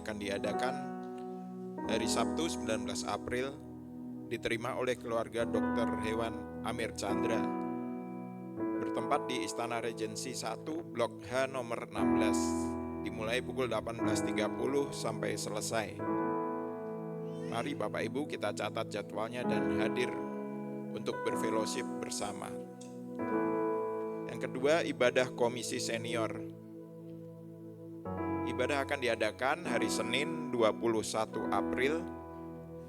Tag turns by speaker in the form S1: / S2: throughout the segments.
S1: akan diadakan hari Sabtu 19 April diterima oleh keluarga Dr. Hewan Amir Chandra bertempat di Istana Regensi 1 Blok H nomor 16 dimulai pukul 18.30 sampai selesai. Mari Bapak Ibu kita catat jadwalnya dan hadir untuk berfellowship bersama. Yang kedua, ibadah komisi senior. Ibadah akan diadakan hari Senin 21 April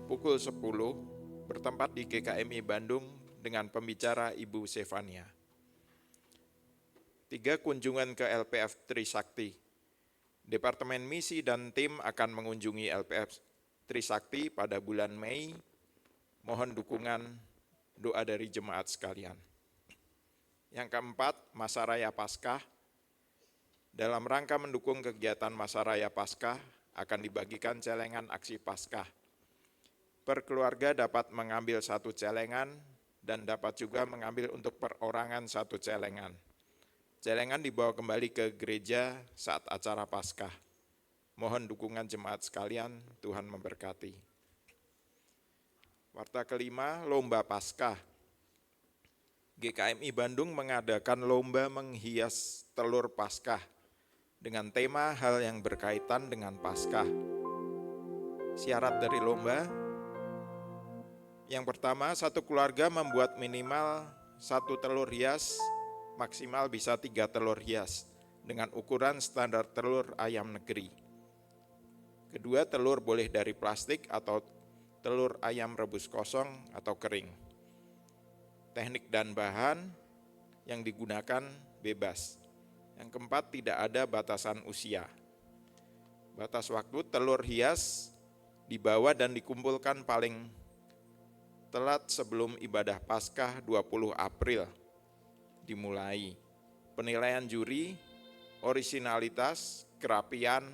S1: pukul 10 bertempat di GKMI Bandung dengan pembicara Ibu Sevania. 3. Kunjungan ke LPF Trisakti. Departemen Misi dan tim akan mengunjungi LPF Trisakti pada bulan Mei. Mohon dukungan doa dari jemaat sekalian. Yang keempat, Masa Raya Paskah. Dalam rangka mendukung kegiatan Masa Raya Paskah, akan dibagikan celengan aksi Paskah. Per keluarga dapat mengambil 1 celengan dan dapat juga mengambil untuk perorangan 1 celengan. Celengan dibawa kembali ke gereja saat acara Paskah. Mohon dukungan jemaat sekalian, Tuhan memberkati. Warta kelima, Lomba Paskah. GKMI Bandung mengadakan lomba menghias telur Paskah dengan tema hal yang berkaitan dengan Paskah. Syarat dari lomba, yang pertama, 1 keluarga membuat minimal 1 telur hias, maksimal bisa 3 telur hias dengan ukuran standar telur ayam negeri. Kedua, telur boleh dari plastik atau telur ayam rebus kosong atau kering. Teknik dan bahan yang digunakan bebas. Yang keempat, tidak ada batasan usia. Batas waktu, telur hias dibawa dan dikumpulkan paling telat sebelum ibadah Paskah 20 April dimulai. Penilaian juri, orisinalitas, kerapian,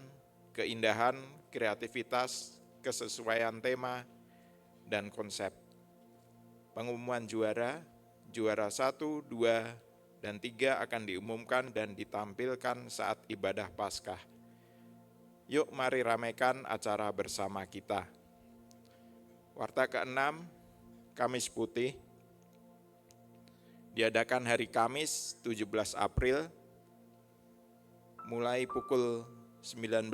S1: keindahan, kreativitas, kesesuaian tema, dan konsep. Pengumuman juara 1, 2, dan 3 akan diumumkan dan ditampilkan saat ibadah Paskah. Yuk mari ramaikan acara bersama kita. Warta ke-6, Kamis Putih. Diadakan hari Kamis 17 April, mulai pukul 19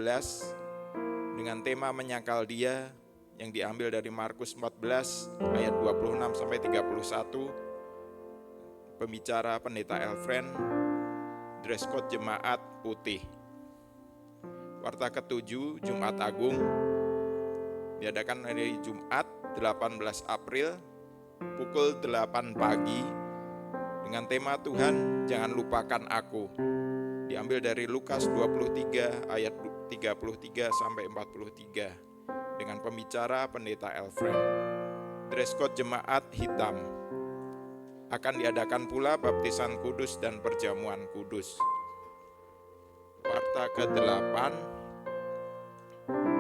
S1: dengan tema menyangkal Dia yang diambil dari Markus 14 ayat 26 sampai 31. Pembicara Pendeta Elfren, dress code jemaat putih. Warta ke-7, Jumat Agung. Diadakan hari Jumat 18 April pukul 8 pagi dengan tema Tuhan jangan lupakan aku. Diambil dari Lukas 23 ayat 33 sampai 43 dengan pembicara Pendeta Elfren. Dress code jemaat hitam. Akan diadakan pula baptisan kudus dan perjamuan kudus. Warta ke-8,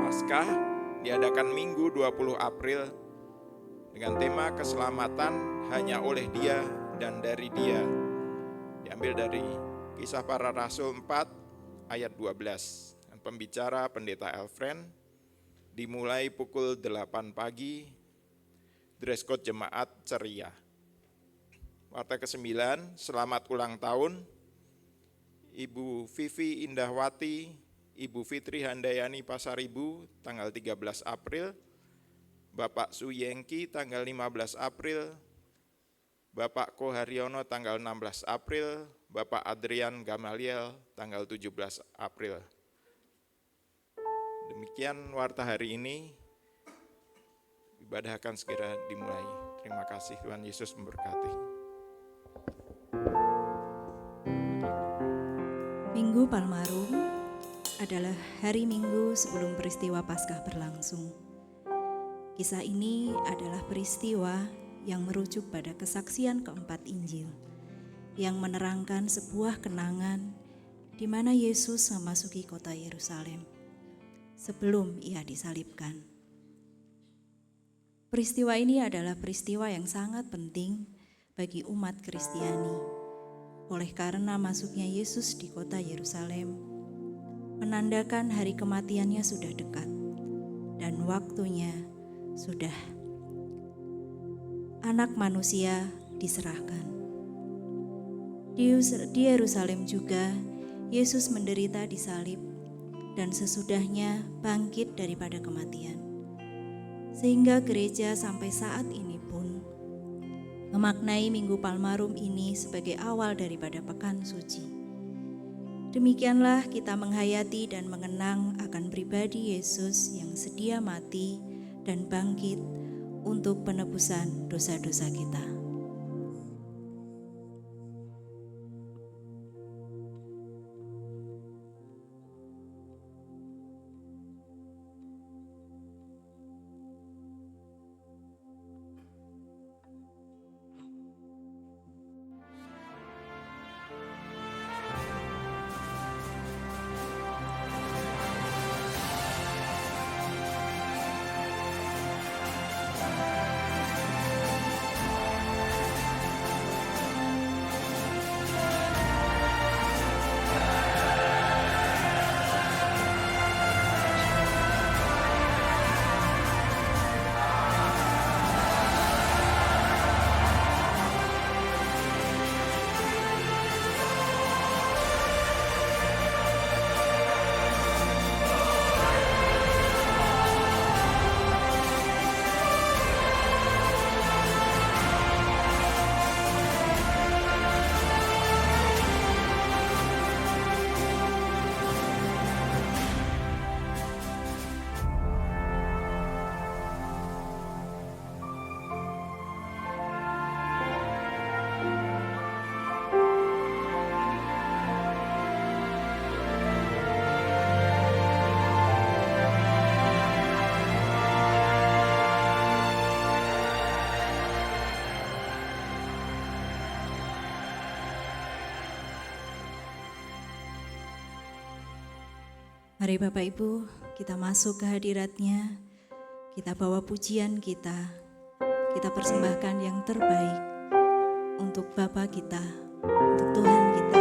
S1: Paskah diadakan Minggu 20 April dengan tema keselamatan hanya oleh Dia dan dari Dia. Diambil dari Kisah Para Rasul 4 ayat 12. Dan pembicara Pendeta Elfren. Dimulai pukul 8 pagi, dress code jemaat ceria. Warta ke-9, selamat ulang tahun Ibu Vivi Indahwati, Ibu Fitri Handayani Pasaribu tanggal 13 April, Bapak Suyengki tanggal 15 April, Bapak Koharyono tanggal 16 April, Bapak Adrian Gamaliel tanggal 17 April. Demikian warta hari ini, ibadah akan segera dimulai. Terima kasih, Tuhan Yesus memberkati.
S2: Minggu Palmarum adalah hari Minggu sebelum peristiwa Paskah berlangsung. Kisah ini adalah peristiwa yang merujuk pada kesaksian keempat Injil, yang menerangkan sebuah kenangan di mana Yesus memasuki kota Yerusalem sebelum Ia disalibkan. Peristiwa ini adalah peristiwa yang sangat penting bagi umat Kristiani. Oleh karena masuknya Yesus di kota Yerusalem, menandakan hari kematiannya sudah dekat dan waktunya sudah. Anak manusia diserahkan. Di Yerusalem juga Yesus menderita di salib dan sesudahnya bangkit daripada kematian. Sehingga gereja sampai saat ini pun memaknai Minggu Palmarum ini sebagai awal daripada Pekan Suci. Demikianlah kita menghayati dan mengenang akan pribadi Yesus yang sedia mati dan bangkit untuk penebusan dosa-dosa kita. Mari Bapak Ibu, kita masuk ke hadirat-Nya, kita bawa pujian kita persembahkan yang terbaik untuk Bapa kita, untuk Tuhan kita.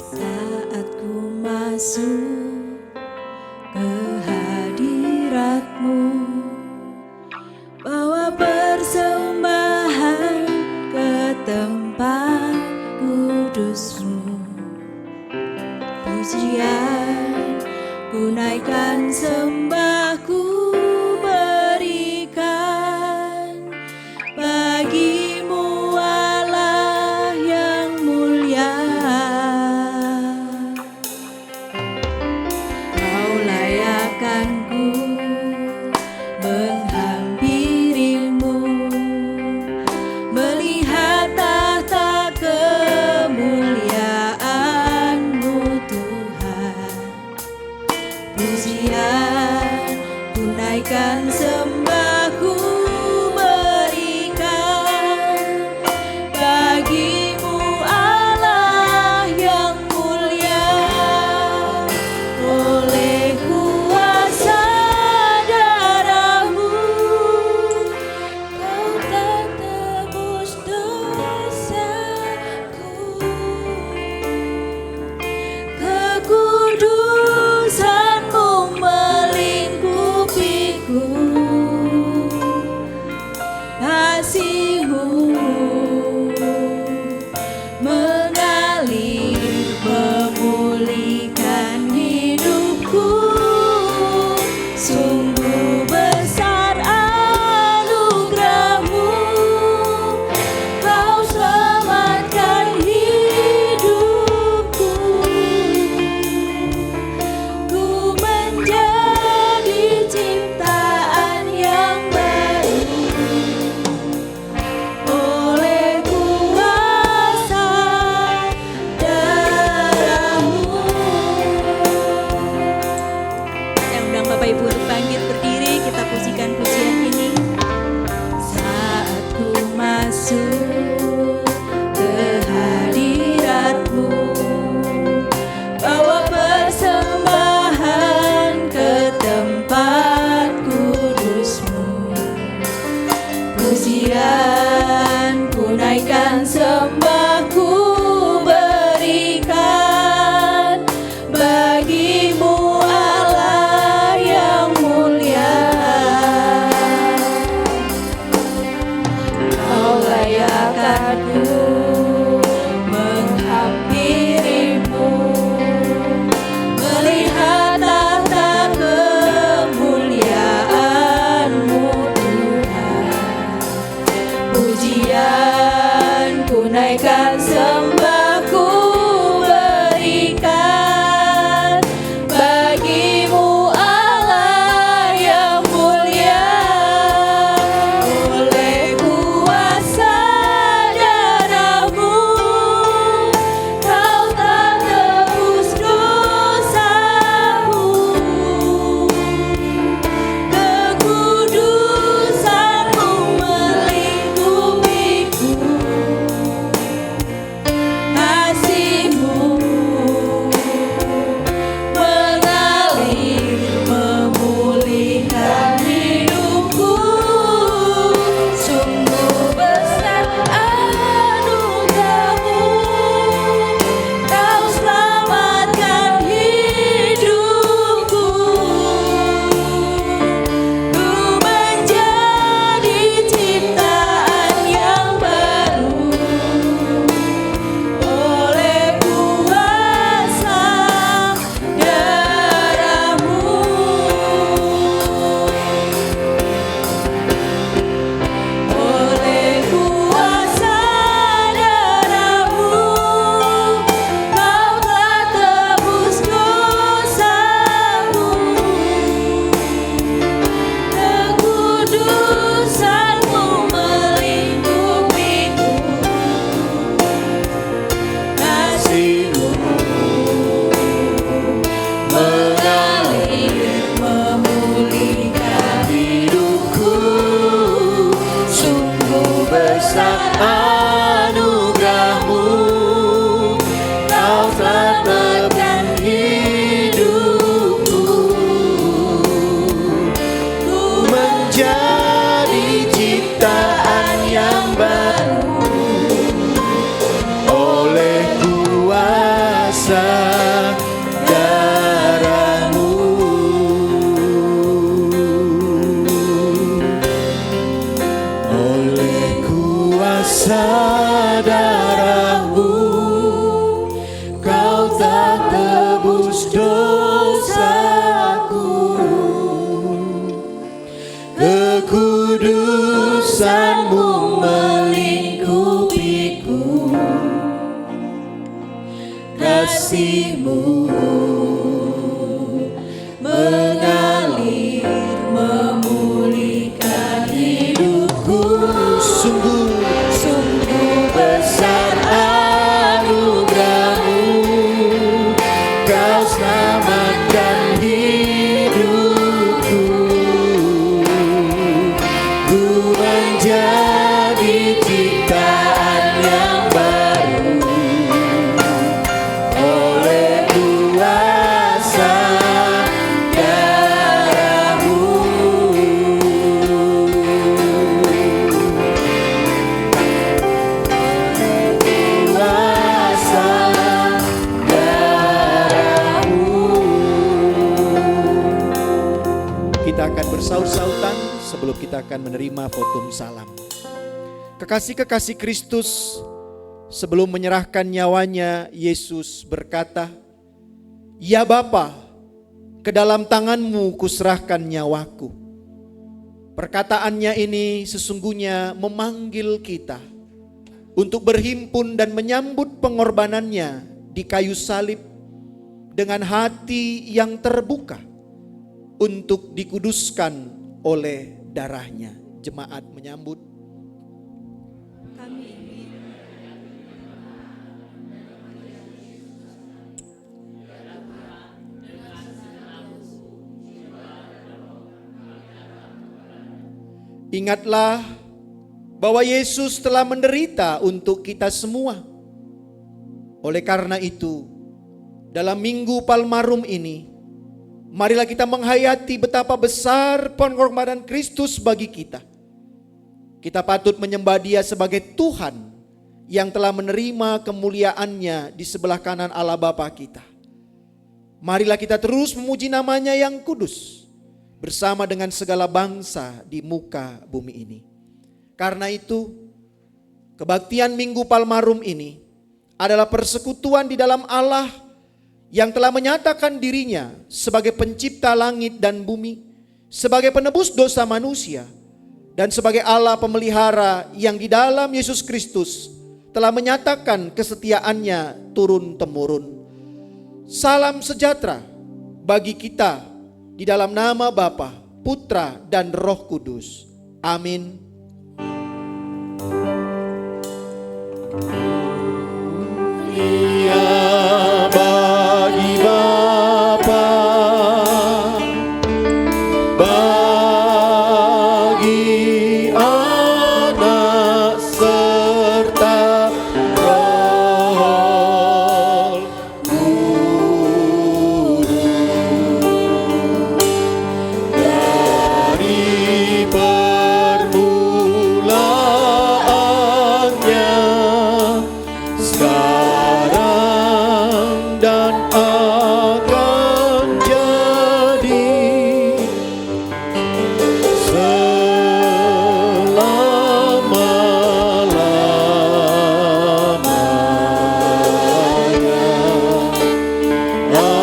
S2: Saat ku masuk ke hadirat-Mu, bawa persembahan ke tempat kudus-Mu. Pujian ku naikkan, sembahku berikan bagi-Mu Allah yang mulia. Kau layakkan ku menghampiri-Mu, melihat tahta kemuliaan-Mu Tuhan. Pujian
S3: sembahku berikan bagimu Allah yang mulia. Oleh kuasa darahmu kau telah tebus dosaku. Kekudusanmu melingkupiku, kasihmu mengalir memulihkan hidupku. Sungguh besar anugerahmu, kau selamatkan hidupku. Ku menjadi ciptaan yang baru oleh kuasa darahmu. Oleh kuasa darahmu kau telah tebus dosaku. Kekudusanmu melingkupiku, kasihmu mengalir memulihkan hidupku. Sungguh besar anugerahmu, kau selamatkan hidupku. Ku menjadi ciptaan yang baru oleh kuasa darahmu. Oleh kuasa darahmu kau telah tebus dosaku. Kekudusanmu melingkupiku, kasihmu mengalir memulihkan hidupku. Sungguh besar anugerahmu, kau selamatkan hidupku. Ku menjadi ciptaan yang baru oleh kuasa darahmu. Kuasa darahmu.
S4: Kita akan bersaut-sautan sebelum kita akan menerima votum salam. Kekasih-kekasih Kristus, sebelum menyerahkan nyawanya, Yesus berkata, "Ya Bapa, ke dalam tangan-Mu kuserahkan nyawaku." Perkataannya ini sesungguhnya memanggil kita untuk berhimpun dan menyambut pengorbanannya di kayu salib dengan hati yang terbuka untuk dikuduskan oleh darahnya. Jemaat menyambut. Ingatlah bahwa Yesus telah menderita untuk kita semua. Oleh karena itu, dalam Minggu Palmarum ini, marilah kita menghayati betapa besar pengorbanan Kristus bagi kita. Kita patut menyembah Dia sebagai Tuhan yang telah menerima kemuliaannya di sebelah kanan Allah Bapa kita. Marilah kita terus memuji namanya yang kudus bersama dengan segala bangsa di muka bumi ini. Karena itu, kebaktian Minggu Palmarum ini adalah persekutuan di dalam Allah yang telah menyatakan dirinya sebagai pencipta langit dan bumi, sebagai penebus dosa manusia, dan sebagai Allah pemelihara yang di dalam Yesus Kristus telah menyatakan kesetiaannya turun-temurun. Salam sejahtera bagi kita di dalam nama Bapa, Putra, dan Roh Kudus. Amin. Bagi Bapa, bagi Anak serta Roh Kudus, dari permulaannya, sekarang dan akan jadi selama-lamanya. Amin.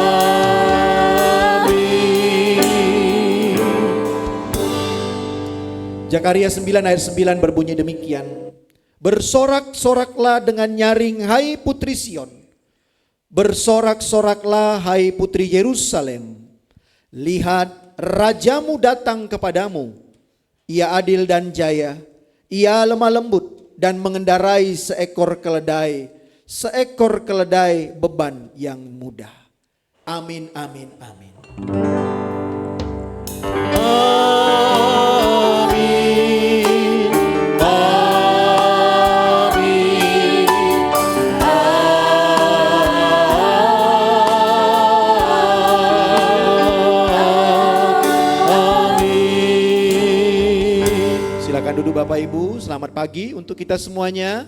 S4: Zakaria 9 ayat 9 berbunyi demikian. Bersorak-soraklah dengan nyaring, hai putri Sion. Bersorak-soraklah, hai putri Yerusalem. Lihat, rajamu datang kepadamu. Ia adil dan jaya. Ia lemah lembut dan mengendarai seekor keledai beban yang mudah. Amin, amin, amin. Amin. Silakan duduk Bapak Ibu, selamat pagi untuk kita semuanya.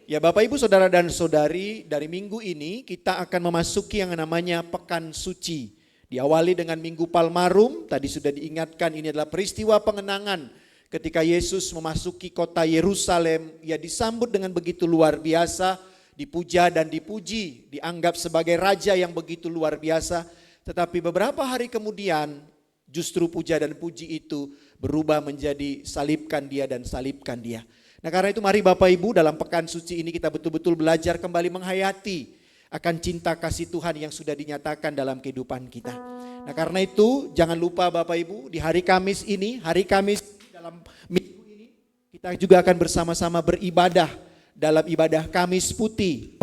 S4: Ya Bapak Ibu, Saudara dan Saudari, dari minggu ini kita akan memasuki yang namanya Pekan Suci. Diawali dengan Minggu Palmarum, tadi sudah diingatkan ini adalah peristiwa pengenangan ketika Yesus memasuki kota Yerusalem. Ia disambut dengan begitu luar biasa, dipuja dan dipuji, dianggap sebagai raja yang begitu luar biasa. Tetapi beberapa hari kemudian justru puja dan puji itu berubah menjadi salibkan dia dan salibkan dia. Nah karena itu mari Bapak Ibu dalam pekan suci ini kita betul-betul belajar kembali menghayati akan cinta kasih Tuhan yang sudah dinyatakan dalam kehidupan kita. Nah karena itu jangan lupa Bapak Ibu di hari Kamis ini, hari Kamis dalam minggu ini kita juga akan bersama-sama beribadah dalam ibadah Kamis Putih.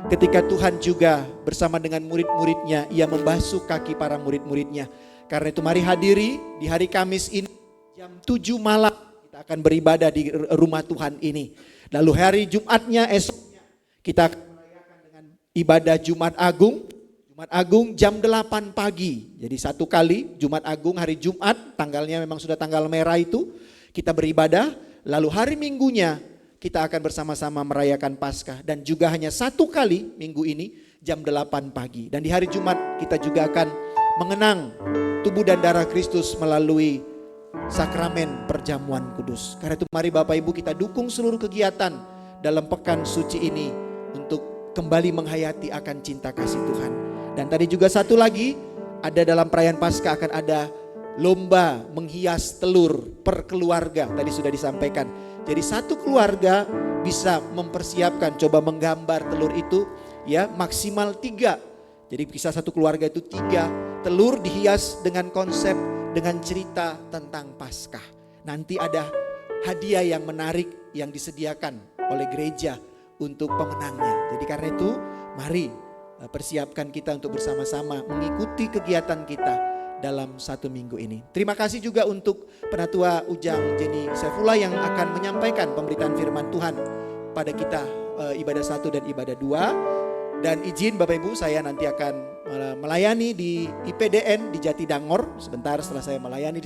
S4: Ketika Tuhan juga bersama dengan murid-muridnya, ia membasuh kaki para murid-muridnya. Karena itu mari hadiri di hari Kamis ini jam 7 malam kita akan beribadah di rumah Tuhan ini. Lalu hari Jumatnya esoknya kita akan merayakan dengan ibadah Jumat Agung. Jumat Agung jam 8 pagi. Jadi satu kali Jumat Agung hari Jumat, tanggalnya memang sudah tanggal merah itu, kita beribadah. Lalu hari Minggunya kita akan bersama-sama merayakan Paskah. Dan juga hanya satu kali minggu ini jam 8 pagi. Dan di hari Jumat kita juga akan mengenang tubuh dan darah Kristus melalui sakramen perjamuan kudus. Karena itu mari Bapak Ibu kita dukung seluruh kegiatan dalam pekan suci ini untuk kembali menghayati akan cinta kasih Tuhan. Dan tadi juga satu lagi, ada dalam perayaan Paskah akan ada lomba menghias telur per keluarga. Tadi sudah disampaikan. Jadi satu keluarga bisa mempersiapkan, coba menggambar telur itu ya maksimal 3. Jadi bisa satu keluarga itu 3 telur dihias dengan konsep, dengan cerita tentang Paskah. Nanti ada hadiah yang menarik yang disediakan oleh gereja untuk pemenangnya. Jadi karena itu mari persiapkan kita untuk bersama-sama mengikuti kegiatan kita dalam satu minggu ini. Terima kasih juga untuk Penatua Ujang Jenny Saifullah yang akan menyampaikan pemberitaan firman Tuhan pada kita ibadah 1 dan ibadah 2. Dan izin Bapak Ibu saya nanti akan melayani di IPDN di Jatidangor. Sebentar setelah saya melayani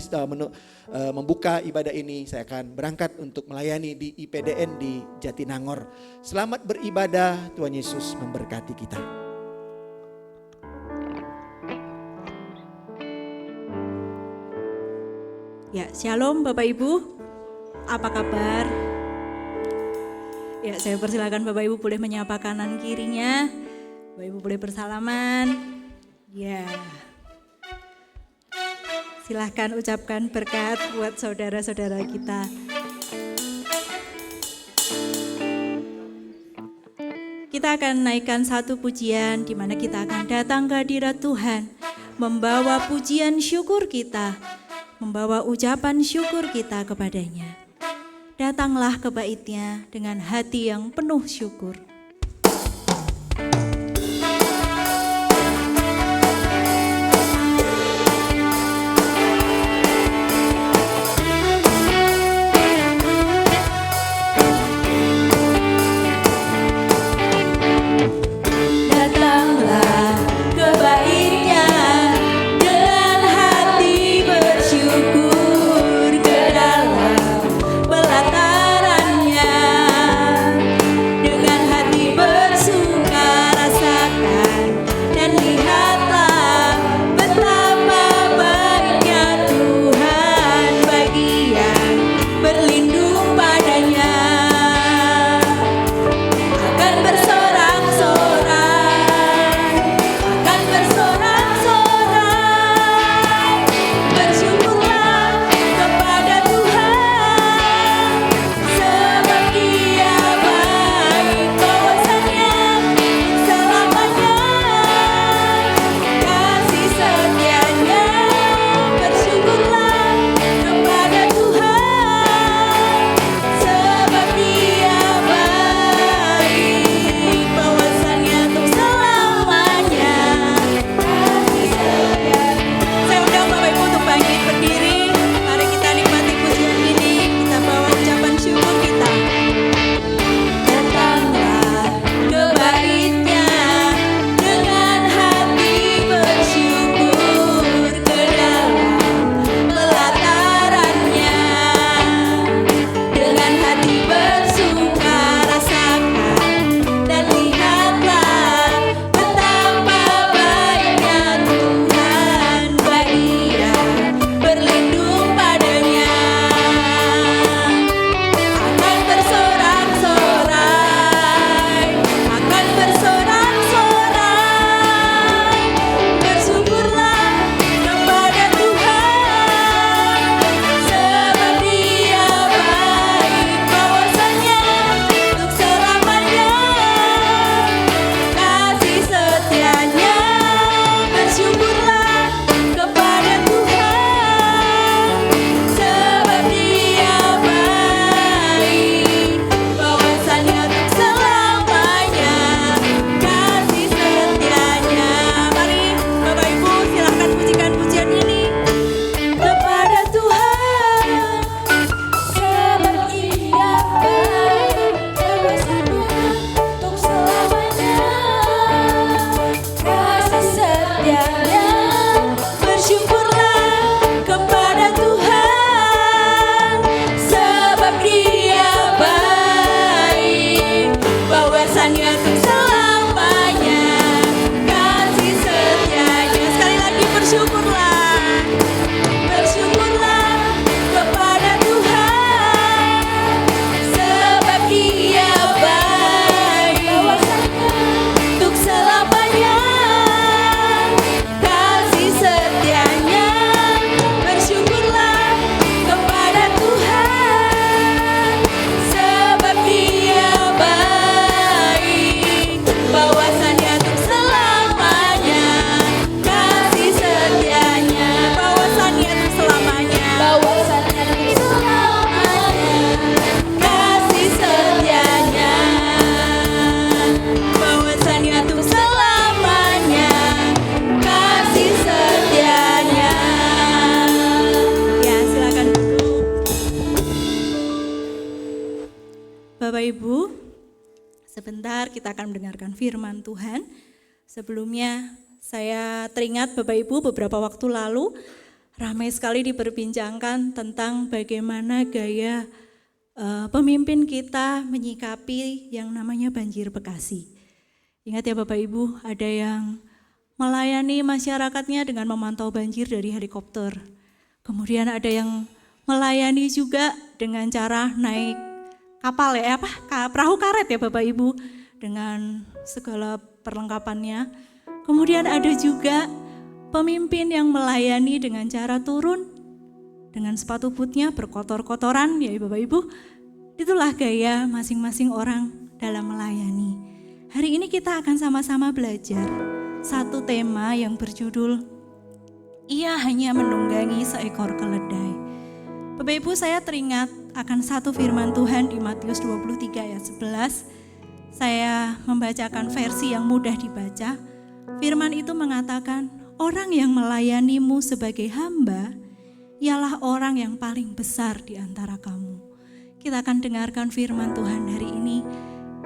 S4: membuka ibadah ini, saya akan berangkat untuk melayani di IPDN di Jatinangor. Selamat beribadah, Tuhan Yesus memberkati kita.
S2: Ya, shalom Bapak Ibu. Apa kabar? Ya, saya persilakan Bapak Ibu boleh menyapa kanan kirinya. Bapak Ibu boleh bersalaman. Ya. Silahkan ucapkan berkat buat saudara-saudara kita. kita akan naikkan satu pujian di mana kita akan datang ke hadirat Tuhan, membawa pujian syukur kita, membawa ucapan syukur kita kepadanya. Datanglah ke bait-Nya dengan hati yang penuh syukur.
S3: Datanglah ke bait-Nya dengan hati bersyukur, ke dalam pelatarannya dengan hati bersuka rasakan dan lihatlah betapa baiknya Tuhan bagi yang berlindung padanya. Akan bersorak-sorai, bersyukurlah kepada Tuhan, sebab Dia baik, kawasannya selamanya, kasih setianya. Bersyukurlah kepada Tuhan, sebab Dia baik, kawasannya untuk selamanya, kasih setia. Saya undang Bapak Ibu untuk bangkit berdiri. Mari kita nikmati pujian ini, kita bawa ucapan syukur kita. Datanglah ke bait-Nya dengan hati bersyukur, ke dalam pelatarannya dengan hati bersuka rasakan dan lihatlah betapa baiknya Tuhan bagi yang berlindung padanya. Akan bersorak-sorai, akan bersorak-sorai, bersyukurlah kepada Tuhan, sebab Dia baik, kawasannya untuk selamanya, kasih setianya. Bersyukurlah kepada Tuhan, sebab Dia baik, kawasannya untuk selamanya, kasih setianya. Mari Bapak Ibu silakan pujikan pujian ini kepada Tuhan, sebab Dia baik, kawasannya untuk selamanya, kasih setianya. Bersyukurlah kepada Tuhan, sebab Dia baik, kawasannya untuk selamanya, kasih setianya. Sekali lagi bersyukurlah, bersyukurlah kepada Tuhan, sebab Dia baik, kawasannya untuk selamanya, kasih setianya. Bersyukurlah kepada Tuhan, sebab Dia baik, kawasannya untuk selamanya, kasih setianya. Kawasannya untuk selamanya, kawasannya untuk selamanya, kasih setianya. Kawasannya untuk selamanya, kasih setianya.
S2: Ya, silakan duduk. Bapak Ibu, sebentar kita akan mendengarkan firman Tuhan. Sebelumnya saya teringat Bapak Ibu beberapa waktu lalu ramai sekali diperbincangkan tentang bagaimana gaya pemimpin kita menyikapi yang namanya banjir Bekasi. Ingat ya Bapak Ibu, ada yang melayani masyarakatnya dengan memantau banjir dari helikopter. Kemudian ada yang melayani juga dengan cara naik kapal perahu karet ya Bapak Ibu, dengan segala perlengkapannya. Kemudian ada juga pemimpin yang melayani dengan cara turun dengan sepatu bootnya berkotor-kotoran ya Bapak Ibu. Itulah gaya masing-masing orang dalam melayani. Hari ini kita akan sama-sama belajar satu tema yang berjudul Ia hanya menunggangi seekor keledai. Bapak Ibu, saya teringat akan satu firman Tuhan di Matius 23 ayat 11. Saya membacakan versi yang mudah dibaca. Firman itu mengatakan, orang yang melayanimu sebagai hamba ialah orang yang paling besar di antara kamu. Kita akan dengarkan firman Tuhan hari ini.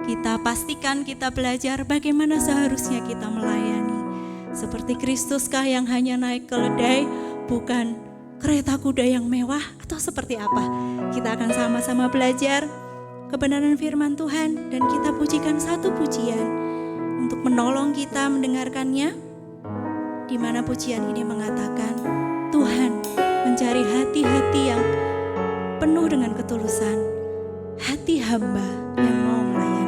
S2: Kita pastikan kita belajar bagaimana seharusnya kita melayani. Seperti Kristuskah yang hanya naik keledai, bukan kereta kuda yang mewah, atau seperti apa? Kita akan sama-sama belajar kebenaran firman Tuhan dan kita pujikan satu pujian untuk menolong kita mendengarkannya, di mana pujian ini mengatakan, Tuhan mencari hati-hati yang penuh dengan ketulusan, hati hamba yang mau melayaninya.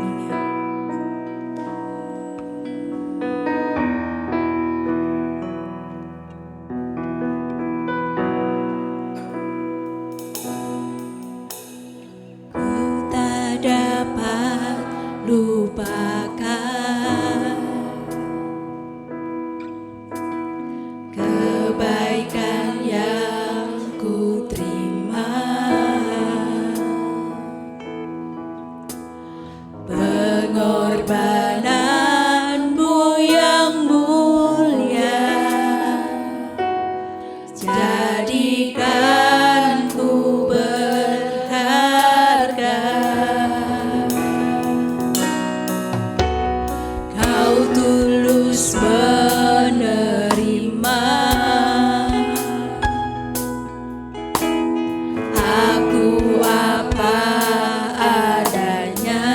S2: Ku tak dapat lupakan kebaikan yang ku terima, pengorbananmu yang mulia, jadikan ku berharga. Kau tulus menerima aku apa adanya.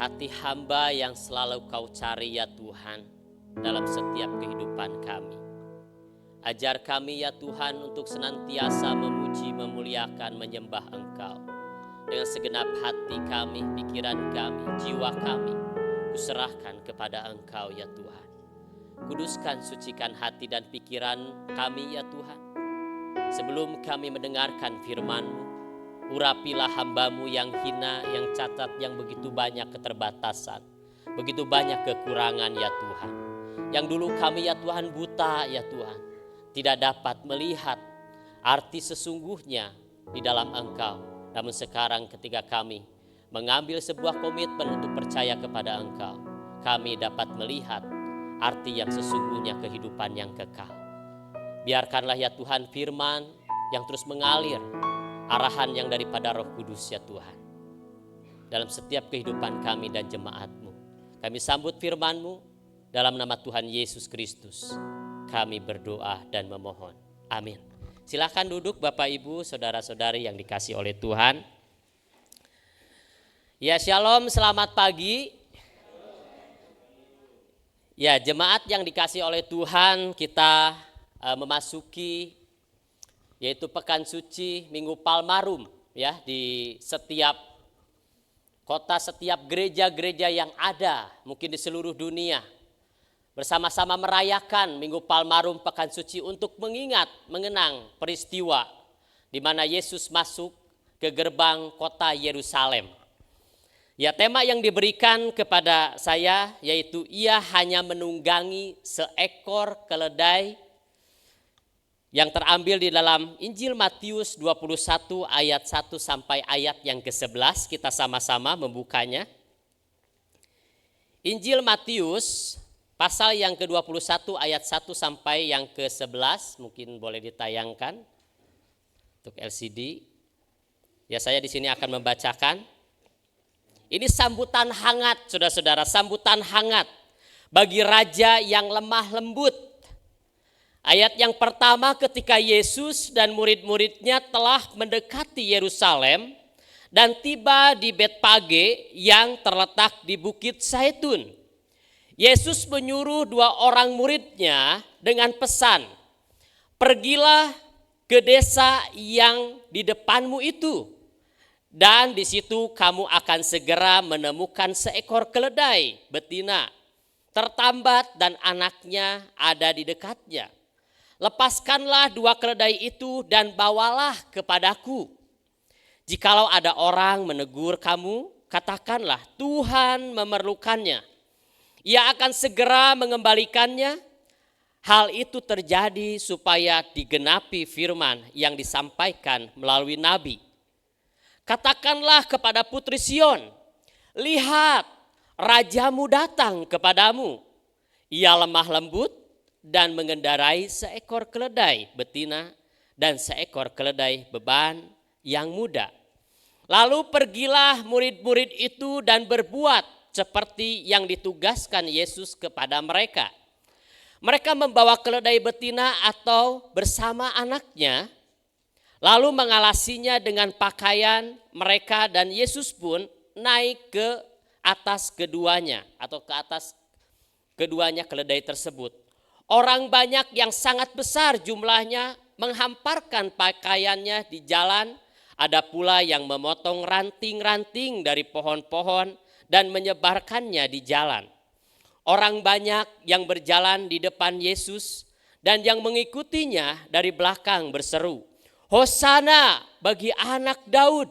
S5: hati hamba yang selalu kau cari ya Tuhan dalam setiap kehidupan kami. Ajar kami ya Tuhan untuk senantiasa memuji, memuliakan, menyembah Engkau. Dengan segenap hati kami, pikiran kami, jiwa kami, kuserahkan kepada Engkau ya Tuhan. Kuduskan, sucikan hati dan pikiran kami ya Tuhan. Sebelum kami mendengarkan firman-Mu, urapilah hamba-Mu yang hina, yang cacat, yang begitu banyak keterbatasan, begitu banyak kekurangan ya Tuhan. Yang dulu kami ya Tuhan buta ya Tuhan, tidak dapat melihat arti sesungguhnya di dalam Engkau. Namun sekarang ketika kami mengambil sebuah komitmen untuk percaya kepada Engkau, kami dapat melihat arti yang sesungguhnya kehidupan yang kekal. Biarkanlah ya Tuhan firman yang terus mengalir, arahan yang daripada Roh Kudus ya Tuhan. Dalam setiap kehidupan kami dan jemaat-Mu, kami sambut firman-Mu dalam nama Tuhan Yesus Kristus. Kami berdoa dan memohon. Amin. Silakan duduk Bapak Ibu, saudara-saudari yang dikasihi oleh Tuhan. Ya shalom, selamat pagi. Ya jemaat yang dikasihi oleh Tuhan, kita memasuki yaitu Pekan Suci Minggu Palmarum ya, di setiap kota, setiap gereja-gereja yang ada mungkin di seluruh dunia. Bersama-sama merayakan Minggu Palmarum Pekan Suci untuk mengenang peristiwa di mana Yesus masuk ke gerbang kota Yerusalem. Ya, tema yang diberikan kepada saya yaitu ia hanya menunggangi seekor keledai, yang terambil di dalam Injil Matius 21 ayat 1 sampai ayat yang ke-11. Kita sama-sama membukanya. Injil Matius pasal yang ke-21 ayat 1 sampai yang ke-11, mungkin boleh ditayangkan untuk LCD. Ya, saya di sini akan membacakan. Ini sambutan hangat, saudara-saudara, sambutan hangat bagi raja yang lemah lembut. Ayat yang pertama, ketika Yesus dan murid-muridnya telah mendekati Yerusalem dan tiba di Betpage yang terletak di Bukit Zaitun. Yesus menyuruh 2 orang muridnya dengan pesan, pergilah ke desa yang di depanmu itu, dan di situ kamu akan segera menemukan seekor keledai betina, tertambat dan anaknya ada di dekatnya. Lepaskanlah 2 keledai itu dan bawalah kepadaku. Jikalau ada orang menegur kamu, katakanlah Tuhan memerlukannya. Ia akan segera mengembalikannya. Hal itu terjadi supaya digenapi firman yang disampaikan melalui nabi. Katakanlah kepada putri Sion, lihat rajamu datang kepadamu. Ia lemah lembut dan mengendarai seekor keledai betina dan seekor keledai beban yang muda. Lalu pergilah murid-murid itu dan berbuat seperti yang ditugaskan Yesus kepada mereka. Mereka membawa keledai betina atau bersama anaknya, lalu mengalasinya dengan pakaian mereka, dan Yesus pun naik ke atas keduanya atau ke atas keduanya keledai tersebut. Orang banyak yang sangat besar jumlahnya menghamparkan pakaiannya di jalan. Ada pula yang memotong ranting-ranting dari pohon-pohon dan menyebarkannya di jalan. Orang banyak yang berjalan di depan Yesus dan yang mengikutinya dari belakang berseru, Hosana bagi anak Daud,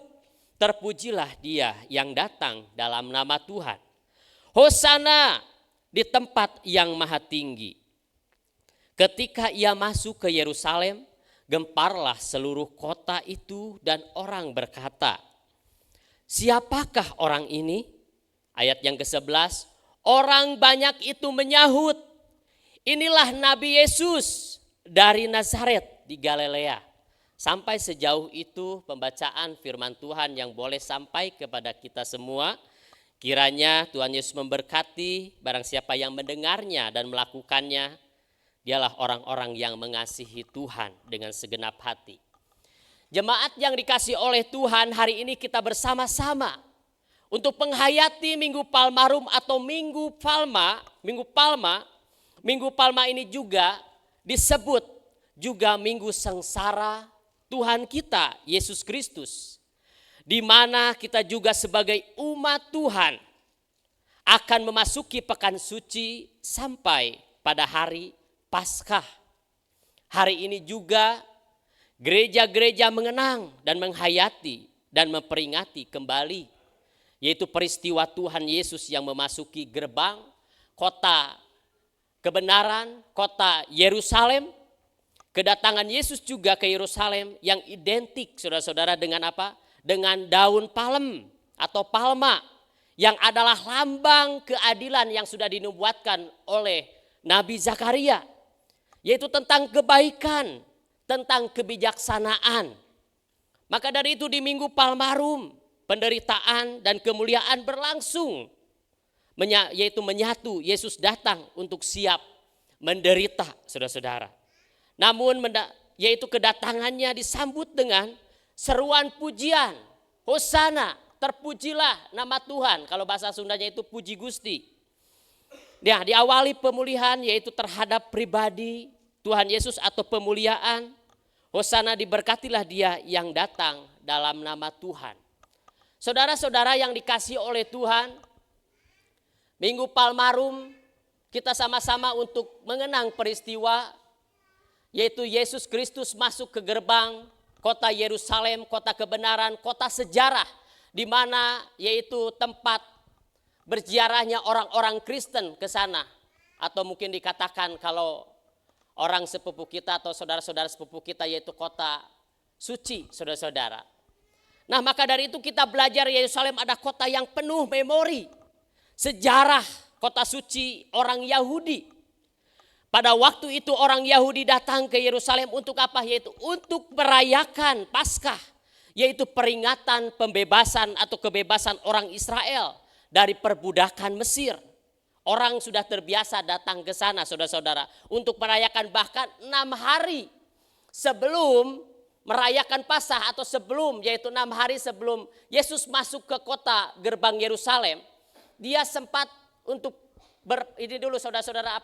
S5: terpujilah dia yang datang dalam nama Tuhan. Hosana di tempat yang maha tinggi. Ketika ia masuk ke Yerusalem, gemparlah seluruh kota itu dan orang berkata, siapakah orang ini? Ayat yang ke-11, orang banyak itu menyahut, inilah Nabi Yesus dari Nazaret di Galilea. Sampai sejauh itu pembacaan firman Tuhan yang boleh sampai kepada kita semua. Kiranya Tuhan Yesus memberkati barang siapa yang mendengarnya dan melakukannya. Dialah orang-orang yang mengasihi Tuhan dengan segenap hati. Jemaat yang dikasihi oleh Tuhan, hari ini kita bersama-sama untuk menghayati Minggu Palmarum atau Minggu Palma. Minggu Palma ini juga disebut juga Minggu Sengsara Tuhan kita Yesus Kristus, di mana kita juga sebagai umat Tuhan akan memasuki pekan suci sampai pada hari Paskah. Hari ini juga gereja-gereja mengenang dan menghayati dan memperingati kembali, yaitu peristiwa Tuhan Yesus yang memasuki gerbang kota kebenaran, kota Yerusalem. Kedatangan Yesus juga ke Yerusalem yang identik, saudara-saudara, dengan apa? Dengan daun palem atau palma, yang adalah lambang keadilan yang sudah dinubuatkan oleh Nabi Zakaria, yaitu tentang kebaikan, tentang kebijaksanaan. Maka dari itu di Minggu Palmarum, penderitaan dan kemuliaan berlangsung, yaitu menyatu. Yesus datang untuk siap menderita, saudara-saudara. Namun yaitu kedatangannya disambut dengan seruan pujian, Hosana, terpujilah nama Tuhan. Kalau bahasa Sundanya itu puji Gusti. Nah, diawali pemulihan yaitu terhadap pribadi Tuhan Yesus atau pemuliaan. Hosana, diberkatilah dia yang datang dalam nama Tuhan. Saudara-saudara yang dikasihi oleh Tuhan, Minggu Palmarum kita sama-sama untuk mengenang peristiwa yaitu Yesus Kristus masuk ke gerbang kota Yerusalem, kota kebenaran, kota sejarah, di mana yaitu tempat berziarahnya orang-orang Kristen ke sana. Atau mungkin dikatakan kalau orang sepupu kita atau saudara-saudara sepupu kita, yaitu kota suci, saudara-saudara. Nah, maka dari itu kita belajar Yerusalem ada kota yang penuh memori, sejarah kota suci orang Yahudi. Pada waktu itu orang Yahudi datang ke Yerusalem untuk apa? Yaitu untuk merayakan Paskah, yaitu peringatan pembebasan atau kebebasan orang Israel dari perbudakan Mesir. Orang sudah terbiasa datang ke sana, saudara-saudara, untuk merayakan bahkan 6 hari sebelum merayakan Paskah, atau sebelum, yaitu 6 hari sebelum Yesus masuk ke kota gerbang Yerusalem. Dia sempat untuk ini dulu, saudara-saudara,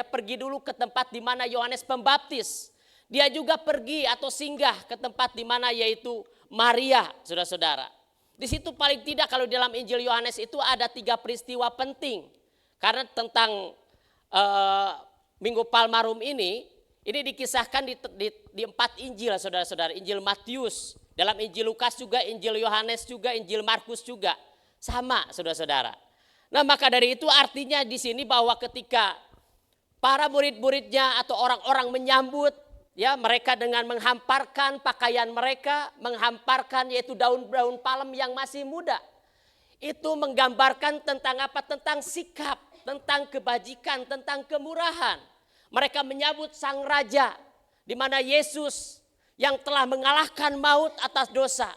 S5: pergi dulu ke tempat di mana Yohanes Pembaptis. Dia juga pergi atau singgah ke tempat di mana yaitu Maria, saudara-saudara. Di situ paling tidak kalau dalam Injil Yohanes itu ada 3 peristiwa penting. Karena tentang Minggu Palmarum ini dikisahkan di 4 Injil, saudara-saudara. Injil Matius, dalam Injil Lukas juga, Injil Yohanes juga, Injil Markus juga. Sama, saudara-saudara. Nah, maka dari itu artinya di sini bahwa ketika para murid-muridnya atau orang-orang menyambut, ya, mereka dengan menghamparkan pakaian mereka, menghamparkan yaitu daun-daun palem yang masih muda. Itu menggambarkan tentang apa? Tentang sikap, tentang kebajikan, tentang kemurahan. Mereka menyambut sang raja, di mana Yesus yang telah mengalahkan maut atas dosa.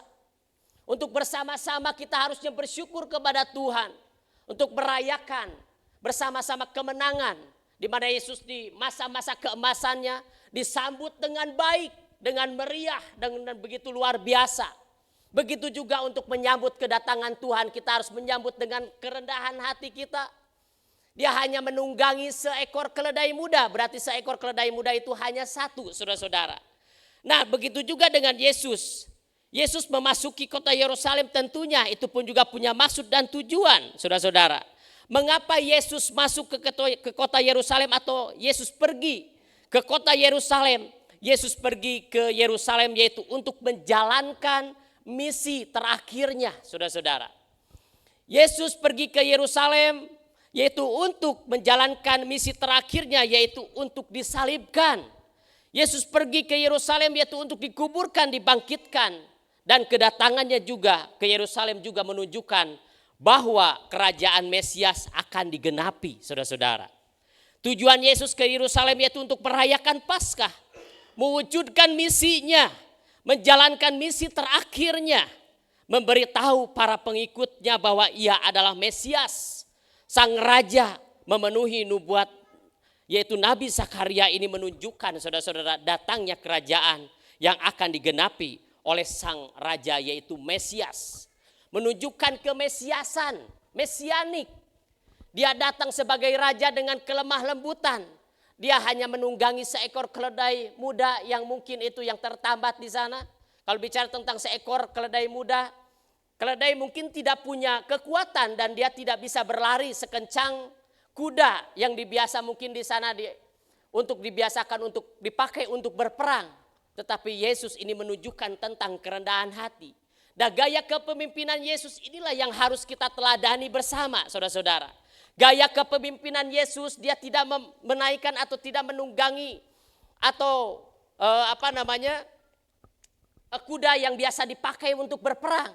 S5: Untuk bersama-sama kita harusnya bersyukur kepada Tuhan. Untuk merayakan bersama-sama kemenangan, di mana Yesus di masa-masa keemasannya disambut dengan baik, dengan meriah, dengan begitu luar biasa. Begitu juga untuk menyambut kedatangan Tuhan, kita harus menyambut dengan kerendahan hati kita. Dia hanya menunggangi seekor keledai muda, berarti seekor keledai muda itu hanya 1, saudara-saudara. Nah, begitu juga dengan Yesus. Yesus memasuki kota Yerusalem tentunya itu pun juga punya maksud dan tujuan, saudara-saudara. Mengapa Yesus masuk ke kota Yerusalem atau Yesus pergi ke kota Yerusalem? Yesus pergi ke Yerusalem yaitu untuk menjalankan misi terakhirnya, saudara-saudara. Yesus pergi ke Yerusalem yaitu untuk menjalankan misi terakhirnya, yaitu untuk disalibkan. Yesus pergi ke Yerusalem yaitu untuk dikuburkan, dibangkitkan. Dan kedatangannya juga ke Yerusalem juga menunjukkan bahwa kerajaan Mesias akan digenapi, saudara-saudara. Tujuan Yesus ke Yerusalem yaitu untuk merayakan Paskah, mewujudkan misinya, menjalankan misi terakhirnya, memberitahu para pengikutnya bahwa ia adalah Mesias, sang raja, memenuhi nubuat yaitu Nabi Zakaria. Ini menunjukkan, saudara-saudara, datangnya kerajaan yang akan digenapi oleh sang raja yaitu Mesias. menunjukkan kemesiasan, mesianik. Dia datang sebagai raja dengan kelemah lembutan. Dia hanya menunggangi seekor keledai muda yang mungkin itu yang tertambat di sana. Kalau bicara tentang seekor keledai muda, keledai mungkin tidak punya kekuatan dan dia tidak bisa berlari sekencang kuda yang dibiasa mungkin di sana untuk dibiasakan untuk dipakai untuk berperang. Tetapi Yesus ini menunjukkan tentang kerendahan hati. Dan gaya kepemimpinan Yesus inilah yang harus kita teladani bersama, saudara-saudara. Gaya kepemimpinan Yesus, dia tidak menaikkan atau tidak menunggangi atau kuda yang biasa dipakai untuk berperang.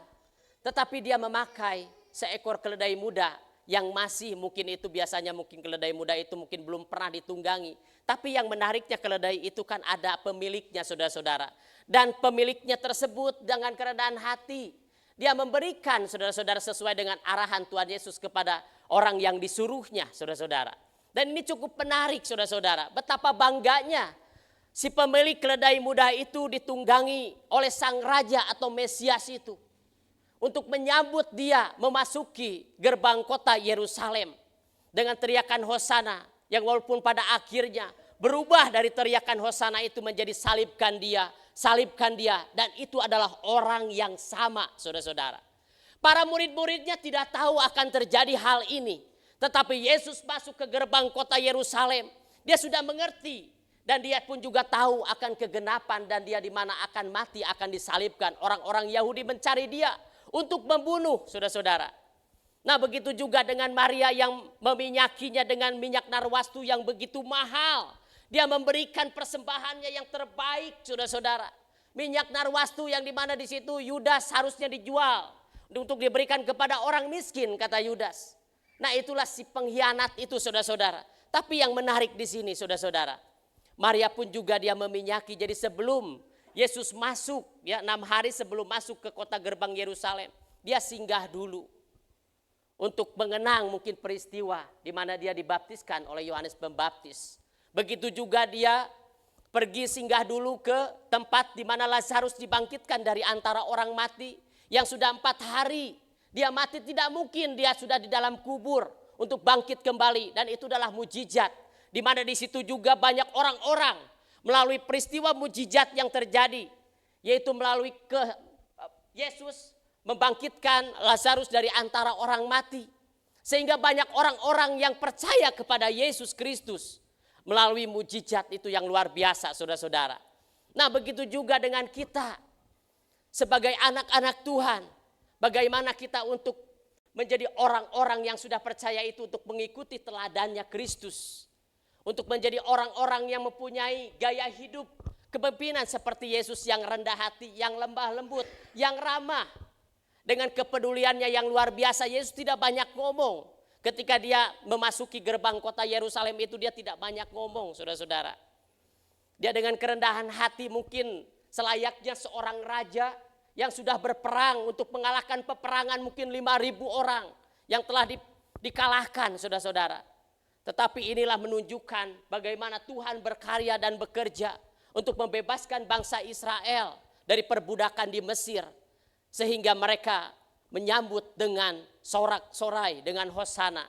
S5: Tetapi dia memakai seekor keledai muda yang masih mungkin itu biasanya mungkin keledai muda itu mungkin belum pernah ditunggangi. Tapi yang menariknya keledai itu kan ada pemiliknya, saudara-saudara. Dan pemiliknya tersebut dengan kerendahan hati, dia memberikan saudara-saudara sesuai dengan arahan Tuhan Yesus kepada orang yang disuruhnya, saudara-saudara. Dan ini cukup menarik, saudara-saudara. Betapa bangganya si pemilik keledai muda itu ditunggangi oleh sang raja atau Mesias itu. Untuk menyambut dia memasuki gerbang kota Yerusalem. Dengan teriakan Hosana yang walaupun pada akhirnya berubah dari teriakan Hosana itu menjadi salibkan dia. Dan itu adalah orang yang sama, saudara-saudara. Para murid-muridnya tidak tahu akan terjadi hal ini. Tetapi Yesus masuk ke gerbang kota Yerusalem. Dia sudah mengerti. Dan dia pun juga tahu akan kegenapan dan dia di mana akan mati, akan disalibkan. Orang-orang Yahudi mencari dia untuk membunuh, saudara-saudara. Nah, begitu juga dengan Maria yang meminyakinya dengan minyak narwastu yang begitu mahal. Dia memberikan persembahannya yang terbaik, saudara-saudara. Minyak narwastu yang di mana di situ Yudas harusnya dijual untuk diberikan kepada orang miskin, kata Yudas. Nah, itulah si pengkhianat itu, saudara-saudara. Tapi yang menarik di sini, saudara-saudara, Maria pun juga dia meminyaki. Jadi sebelum Yesus masuk, ya 6 hari sebelum masuk ke kota gerbang Yerusalem, dia singgah dulu untuk mengenang mungkin peristiwa di mana dia dibaptiskan oleh Yohanes Pembaptis. Begitu juga dia pergi singgah dulu ke tempat di mana Lazarus dibangkitkan dari antara orang mati yang sudah 4 hari. Dia mati tidak mungkin, dia sudah di dalam kubur untuk bangkit kembali. Dan itu adalah mujizat. Di mana di situ juga banyak orang-orang melalui peristiwa mujizat yang terjadi. Yaitu melalui Yesus membangkitkan Lazarus dari antara orang mati. Sehingga banyak orang-orang yang percaya kepada Yesus Kristus. Melalui mujizat itu yang luar biasa, saudara-saudara. Nah, begitu juga dengan kita sebagai anak-anak Tuhan. Bagaimana kita untuk menjadi orang-orang yang sudah percaya itu untuk mengikuti teladannya Kristus. Untuk menjadi orang-orang yang mempunyai gaya hidup kepemimpinan seperti Yesus yang rendah hati, yang lembah lembut, yang ramah. Dengan kepeduliannya yang luar biasa, Yesus tidak banyak ngomong. Ketika dia memasuki gerbang kota Yerusalem itu dia tidak banyak ngomong, saudara-saudara. Dia dengan kerendahan hati mungkin selayaknya seorang raja yang sudah berperang untuk mengalahkan peperangan mungkin 5.000 orang yang telah dikalahkan, saudara-saudara. Tetapi inilah menunjukkan bagaimana Tuhan berkarya dan bekerja untuk membebaskan bangsa Israel dari perbudakan di Mesir. Sehingga mereka menyambut dengan sorak-sorai, dengan hosana.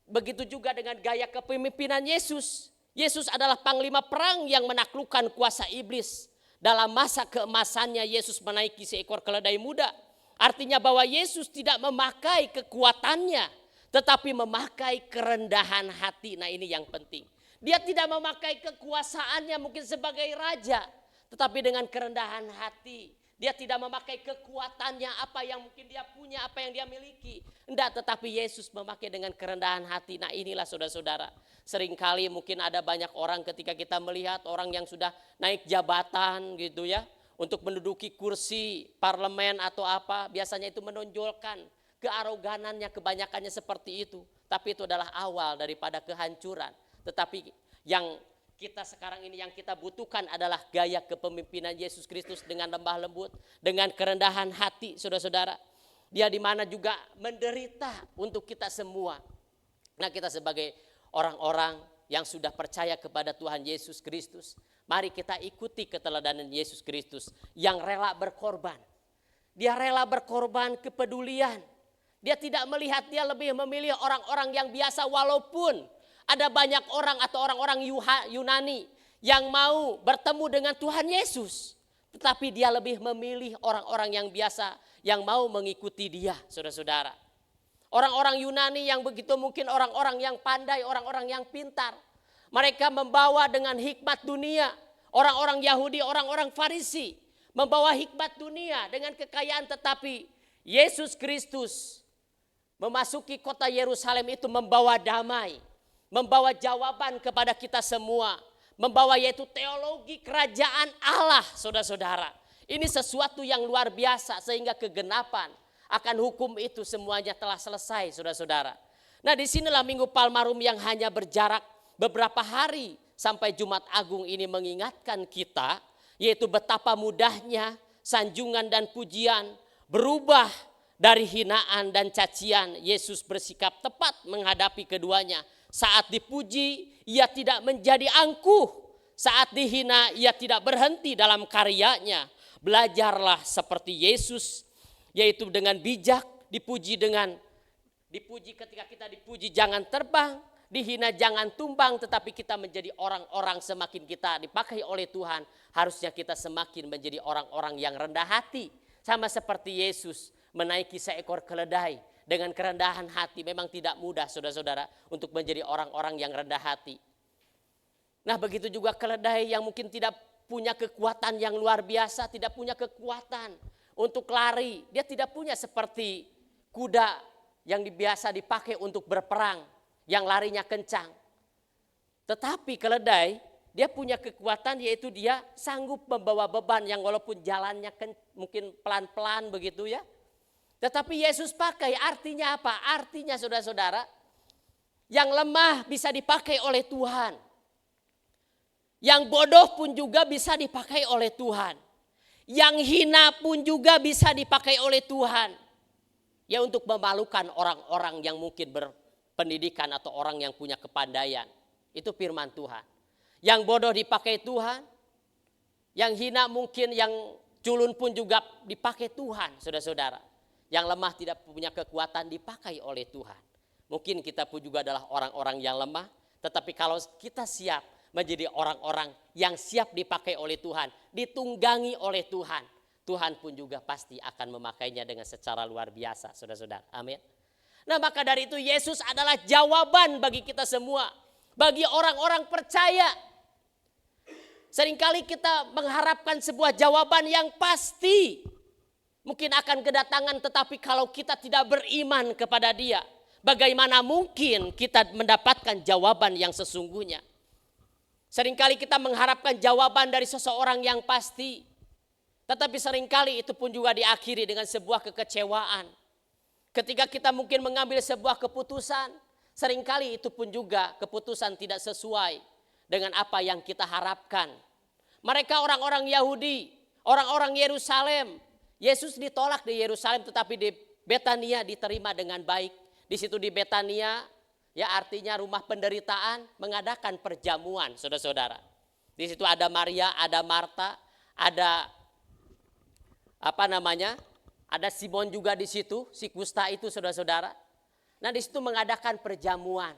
S5: Begitu juga dengan gaya kepemimpinan Yesus. Yesus adalah panglima perang yang menaklukkan kuasa iblis. Dalam masa keemasannya Yesus menaiki seekor keledai muda. Artinya bahwa Yesus tidak memakai kekuatannya, tetapi memakai kerendahan hati. Nah, ini yang penting. Dia tidak memakai kekuasaannya mungkin sebagai raja, tetapi dengan kerendahan hati. Dia tidak memakai kekuatannya, apa yang mungkin dia punya, apa yang dia miliki. Enggak, tetapi Yesus memakai dengan kerendahan hati. Nah, inilah saudara-saudara. Seringkali mungkin ada banyak orang ketika kita melihat orang yang sudah naik jabatan gitu ya. Untuk menduduki kursi parlemen atau apa. Biasanya itu menonjolkan kearoganannya, kebanyakannya seperti itu. Tapi itu adalah awal daripada kehancuran. Tetapi yang kita sekarang ini yang kita butuhkan adalah gaya kepemimpinan Yesus Kristus dengan lembah lembut, dengan kerendahan hati, saudara-saudara. Dia di mana juga menderita untuk kita semua. Nah, kita sebagai orang-orang yang sudah percaya kepada Tuhan Yesus Kristus, mari kita ikuti keteladanan Yesus Kristus yang rela berkorban. Dia rela berkorban kepedulian. Dia tidak melihat, dia lebih memilih orang-orang yang biasa, walaupun ada banyak orang atau orang-orang Yunani yang mau bertemu dengan Tuhan Yesus. Tetapi dia lebih memilih orang-orang yang biasa yang mau mengikuti dia, saudara-saudara. Orang-orang Yunani yang begitu mungkin orang-orang yang pandai, orang-orang yang pintar. Mereka membawa dengan hikmat dunia. Orang-orang Yahudi, orang-orang Farisi membawa hikmat dunia dengan kekayaan, tetapi Yesus Kristus memasuki kota Yerusalem itu membawa damai, membawa jawaban kepada kita semua, membawa yaitu teologi kerajaan Allah, saudara-saudara. Ini sesuatu yang luar biasa sehingga kegenapan akan hukum itu semuanya telah selesai, saudara-saudara. Nah, disinilah Minggu Palmarum yang hanya berjarak beberapa hari sampai Jumat Agung ini mengingatkan kita, yaitu betapa mudahnya sanjungan dan pujian berubah dari hinaan dan cacian. Yesus bersikap tepat menghadapi keduanya. Saat dipuji, ia tidak menjadi angkuh. Saat dihina, ia tidak berhenti dalam karyanya. Belajarlah seperti Yesus, yaitu dengan bijak, dipuji ketika kita dipuji jangan terbang, dihina jangan tumbang, tetapi kita menjadi orang-orang semakin kita dipakai oleh Tuhan, harusnya kita semakin menjadi orang-orang yang rendah hati. Sama seperti Yesus menaiki seekor keledai dengan kerendahan hati. Memang tidak mudah, saudara-saudara, untuk menjadi orang-orang yang rendah hati. Nah, begitu juga keledai yang mungkin tidak punya kekuatan yang luar biasa, tidak punya kekuatan untuk lari. Dia tidak punya seperti kuda yang biasa dipakai untuk berperang, yang larinya kencang. Tetapi keledai, dia punya kekuatan, yaitu dia sanggup membawa beban yang walaupun jalannya mungkin pelan-pelan begitu ya. Tetapi Yesus pakai, artinya apa? Artinya saudara-saudara, yang lemah bisa dipakai oleh Tuhan. Yang bodoh pun juga bisa dipakai oleh Tuhan. Yang hina pun juga bisa dipakai oleh Tuhan. Ya, untuk memalukan orang-orang yang mungkin berpendidikan atau orang yang punya kepandaian. Itu firman Tuhan. Yang bodoh dipakai Tuhan. Yang hina mungkin, yang culun pun juga dipakai Tuhan, saudara-saudara. Yang lemah tidak punya kekuatan dipakai oleh Tuhan. Mungkin kita pun juga adalah orang-orang yang lemah. Tetapi kalau kita siap menjadi orang-orang yang siap dipakai oleh Tuhan, ditunggangi oleh Tuhan, Tuhan pun juga pasti akan memakainya dengan secara luar biasa, saudara-saudara. Amin. Nah, maka dari itu Yesus adalah jawaban bagi kita semua, bagi orang-orang percaya. Seringkali kita mengharapkan sebuah jawaban yang pasti mungkin akan kedatangan, tetapi kalau kita tidak beriman kepada Dia, bagaimana mungkin kita mendapatkan jawaban yang sesungguhnya? Seringkali kita mengharapkan jawaban dari seseorang yang pasti, tetapi seringkali itu pun juga diakhiri dengan sebuah kekecewaan. Ketika kita mungkin mengambil sebuah keputusan, seringkali itu pun juga keputusan tidak sesuai dengan apa yang kita harapkan. Mereka orang-orang Yahudi, orang-orang Yerusalem. Yesus ditolak di Yerusalem, tetapi di Betania diterima dengan baik. Di situ di Betania, ya artinya rumah penderitaan, mengadakan perjamuan, saudara-saudara. Di situ ada Maria, ada Marta, ada ada Simon juga di situ, si kusta itu, saudara-saudara. Nah, di situ mengadakan perjamuan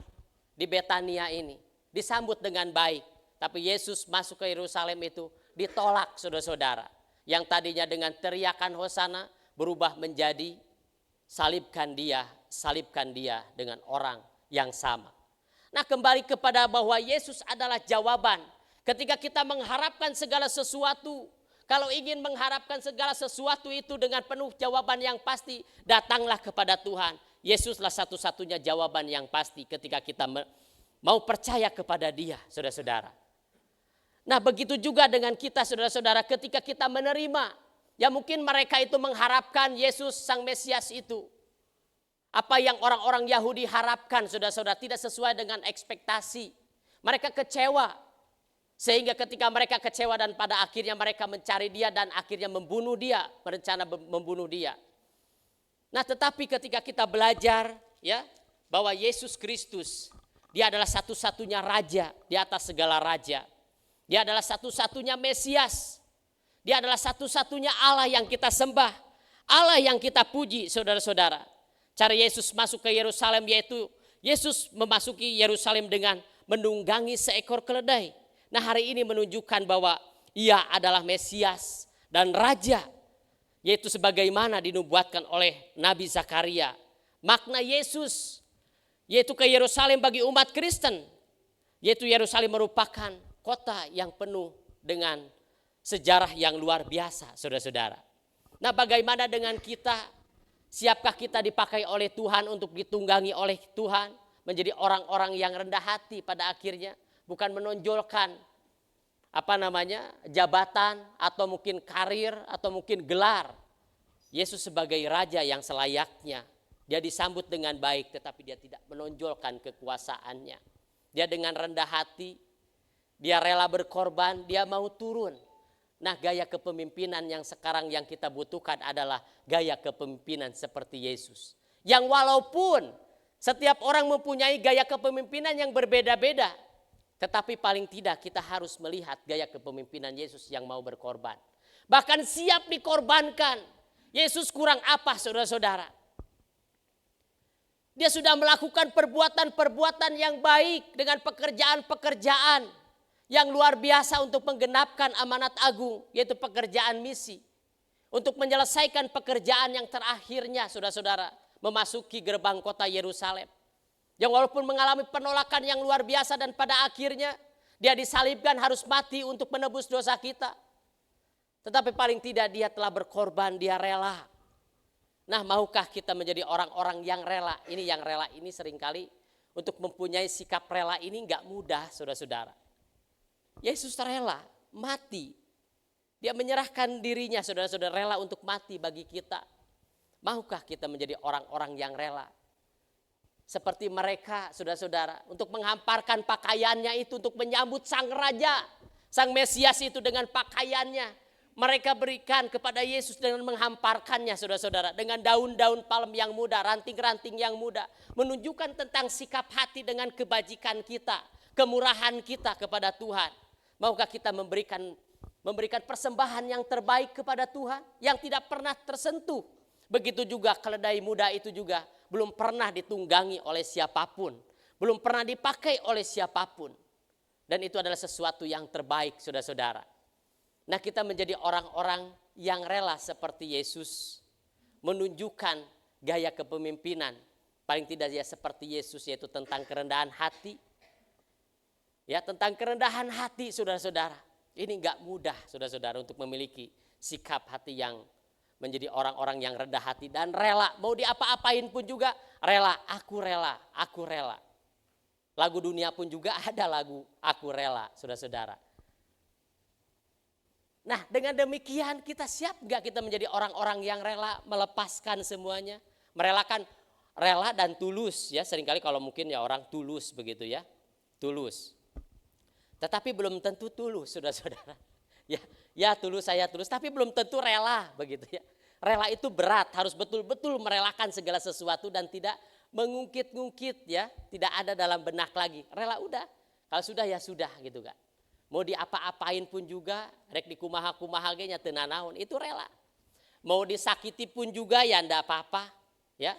S5: di Betania ini, disambut dengan baik. Tapi Yesus masuk ke Yerusalem itu ditolak, saudara-saudara. Yang tadinya dengan teriakan hosana berubah menjadi salibkan dia dengan orang yang sama. Nah, kembali kepada bahwa Yesus adalah jawaban. Ketika kita mengharapkan segala sesuatu, kalau ingin mengharapkan segala sesuatu itu dengan penuh jawaban yang pasti, datanglah kepada Tuhan. Yesuslah satu-satunya jawaban yang pasti ketika kita mau percaya kepada Dia, saudara-saudara. Nah, begitu juga dengan kita, saudara-saudara, ketika kita menerima, ya mungkin mereka itu mengharapkan Yesus Sang Mesias itu. Apa yang orang-orang Yahudi harapkan, saudara-saudara, tidak sesuai dengan ekspektasi. Mereka kecewa. Sehingga ketika mereka kecewa dan pada akhirnya mereka mencari Dia dan akhirnya membunuh Dia, berencana membunuh Dia. Nah, tetapi ketika kita belajar ya bahwa Yesus Kristus, Dia adalah satu-satunya raja di atas segala raja. Dia adalah satu-satunya Mesias. Dia adalah satu-satunya Allah yang kita sembah. Allah yang kita puji saudara-saudara. Cara Yesus masuk ke Yerusalem yaitu Yesus memasuki Yerusalem dengan menunggangi seekor keledai. Nah, hari ini menunjukkan bahwa ia adalah Mesias dan Raja, yaitu sebagaimana dinubuatkan oleh Nabi Zakaria. Makna Yesus yaitu ke Yerusalem bagi umat Kristen, yaitu Yerusalem merupakan kota yang penuh dengan sejarah yang luar biasa, saudara-saudara. Nah, bagaimana dengan kita? Siapkah kita dipakai oleh Tuhan untuk ditunggangi oleh Tuhan? Menjadi orang-orang yang rendah hati pada akhirnya. Bukan menonjolkan jabatan atau mungkin karir atau mungkin gelar. Yesus sebagai Raja yang selayaknya. Dia disambut dengan baik tetapi dia tidak menonjolkan kekuasaannya. Dia dengan rendah hati, dia rela berkorban, dia mau turun. Nah, gaya kepemimpinan yang sekarang yang kita butuhkan adalah gaya kepemimpinan seperti Yesus. Yang walaupun setiap orang mempunyai gaya kepemimpinan yang berbeda-beda, tetapi paling tidak kita harus melihat gaya kepemimpinan Yesus yang mau berkorban. Bahkan siap dikorbankan. Yesus kurang apa, saudara-saudara? Dia sudah melakukan perbuatan-perbuatan yang baik dengan pekerjaan-pekerjaan yang luar biasa untuk menggenapkan amanat agung, yaitu pekerjaan misi. Untuk menyelesaikan pekerjaan yang terakhirnya, saudara-saudara, memasuki gerbang kota Yerusalem. Yang walaupun mengalami penolakan yang luar biasa dan pada akhirnya dia disalibkan harus mati untuk menebus dosa kita. Tetapi paling tidak dia telah berkorban, dia rela. Nah, maukah kita menjadi orang-orang yang rela? Ini yang rela ini seringkali untuk mempunyai sikap rela ini enggak mudah, saudara-saudara. Yesus rela mati. Dia menyerahkan dirinya, saudara-saudara, rela untuk mati bagi kita. Maukah kita menjadi orang-orang yang rela? Seperti mereka, saudara-saudara, untuk menghamparkan pakaiannya itu untuk menyambut sang Raja, sang Mesias itu dengan pakaiannya. Mereka berikan kepada Yesus dengan menghamparkannya, saudara-saudara, dengan daun-daun palem yang muda, ranting-ranting yang muda. Menunjukkan tentang sikap hati dengan kebajikan kita, kemurahan kita kepada Tuhan. Maukah kita memberikan persembahan yang terbaik kepada Tuhan yang tidak pernah tersentuh. Begitu juga keledai muda itu juga belum pernah ditunggangi oleh siapapun. Belum pernah dipakai oleh siapapun. Dan itu adalah sesuatu yang terbaik, saudara-saudara. Nah, kita menjadi orang-orang yang rela seperti Yesus. Menunjukkan gaya kepemimpinan. Paling tidak ya seperti Yesus, yaitu tentang kerendahan hati. Ya, tentang kerendahan hati, saudara-saudara. Ini enggak mudah, saudara-saudara, untuk memiliki sikap hati yang menjadi orang-orang yang rendah hati dan rela. Mau diapa-apain pun juga rela, aku rela, aku rela. Lagu dunia pun juga ada lagu aku rela, saudara-saudara. Nah, dengan demikian kita siap enggak kita menjadi orang-orang yang rela melepaskan semuanya? Merelakan, rela dan tulus ya. Seringkali kalau mungkin ya orang tulus begitu ya. Tulus. Tetapi belum tentu tulus, saudara-saudara. Ya tulus, saya tulus, tapi belum tentu rela begitu ya. Rela itu berat, harus betul-betul merelakan segala sesuatu dan tidak mengungkit-ungkit ya. Tidak ada dalam benak lagi. Rela udah, kalau sudah ya sudah gitu kan. Mau diapa-apain pun juga, rek dikumaha-kumaha ge nya teu nanaon, itu rela. Mau disakiti pun juga ya enggak apa-apa ya.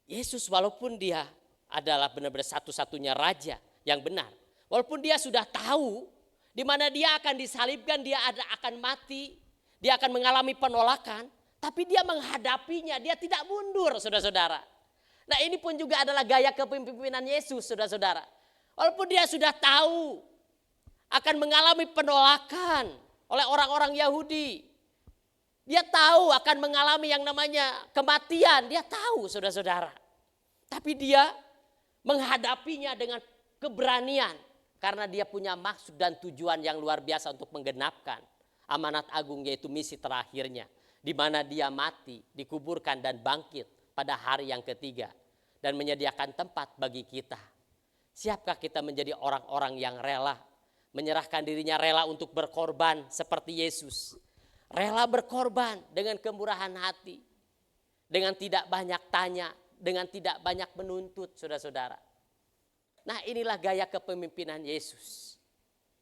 S5: Yesus walaupun dia adalah benar-benar satu-satunya raja yang benar. Walaupun dia sudah tahu di mana dia akan disalibkan, dia akan mati, dia akan mengalami penolakan, tapi dia menghadapinya, dia tidak mundur, saudara-saudara. Nah, ini pun juga adalah gaya kepemimpinan Yesus, saudara-saudara. Walaupun dia sudah tahu akan mengalami penolakan oleh orang-orang Yahudi, dia tahu akan mengalami yang namanya kematian, dia tahu, saudara-saudara. Tapi dia menghadapinya dengan keberanian. Karena dia punya maksud dan tujuan yang luar biasa untuk menggenapkan amanat agung, yaitu misi terakhirnya. Di mana dia mati, dikuburkan dan bangkit pada hari yang ketiga. Dan menyediakan tempat bagi kita. Siapkah kita menjadi orang-orang yang rela? Menyerahkan dirinya rela untuk berkorban seperti Yesus. Rela berkorban dengan kemurahan hati. Dengan tidak banyak tanya, dengan tidak banyak menuntut, saudara-saudara. Nah, inilah gaya kepemimpinan Yesus.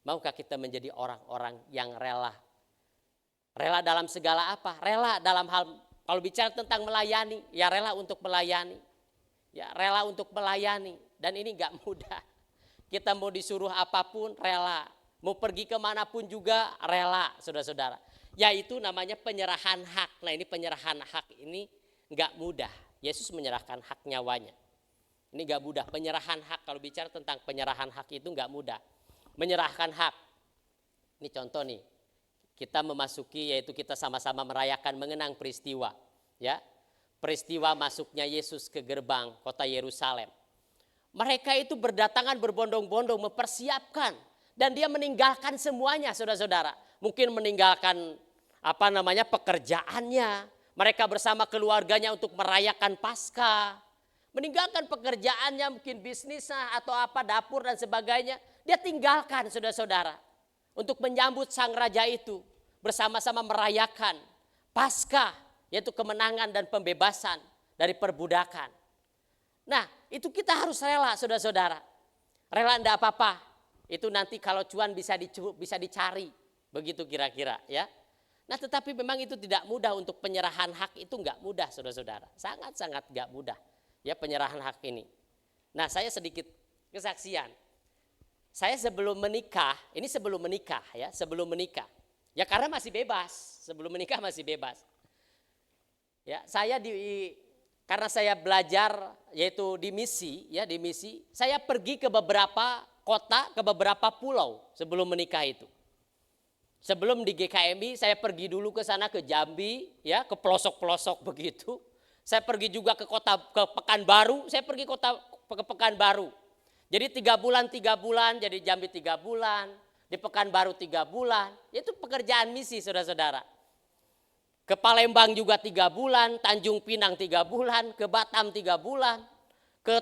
S5: Maukah kita menjadi orang-orang yang rela? Rela dalam segala apa? Rela dalam hal Kalau bicara tentang melayani, ya rela untuk melayani. Ya rela untuk melayani. Dan ini gak mudah. Kita mau disuruh apapun rela. Mau pergi kemanapun juga rela, saudara-saudara. Yaitu namanya penyerahan hak. Nah ini penyerahan hak ini gak mudah. Yesus menyerahkan hak nyawanya. Ini gak mudah. Penyerahan hak, kalau bicara tentang penyerahan hak itu gak mudah. Menyerahkan hak. Ini contoh nih. Kita memasuki, yaitu kita sama-sama merayakan mengenang peristiwa. Ya, peristiwa masuknya Yesus ke gerbang kota Yerusalem. Mereka itu berdatangan berbondong-bondong mempersiapkan. Dan dia meninggalkan semuanya, saudara-saudara. Mungkin meninggalkan pekerjaannya. Mereka bersama keluarganya untuk merayakan Paskah. Meninggalkan pekerjaannya, mungkin bisnisnya atau dapur dan sebagainya. Dia tinggalkan, saudara-saudara, untuk menyambut sang raja itu. Bersama-sama merayakan Paskah, yaitu kemenangan dan pembebasan dari perbudakan. Nah, itu kita harus rela, saudara-saudara. Rela enggak apa-apa. Itu nanti kalau cuan bisa dicari. Begitu kira-kira ya. Nah, tetapi memang itu tidak mudah, untuk penyerahan hak itu enggak mudah, saudara-saudara. Sangat-sangat enggak mudah. Ya, penyerahan hak ini. Nah, saya sedikit kesaksian. Saya sebelum menikah, ini sebelum menikah ya, sebelum menikah. Ya karena masih bebas, sebelum menikah masih bebas. Ya, karena saya belajar yaitu di misi, saya pergi ke beberapa kota, ke beberapa pulau sebelum menikah itu. Sebelum di GKMI saya pergi dulu ke sana, ke Jambi, ya, ke pelosok-pelosok begitu. Saya pergi juga ke Pekanbaru, ke Pekanbaru. Jadi 3 bulan, jadi Jambi 3 bulan, di Pekanbaru 3 bulan. Itu pekerjaan misi, saudara-saudara. Ke Palembang juga 3 bulan, Tanjung Pinang 3 bulan, ke Batam 3 bulan. Ke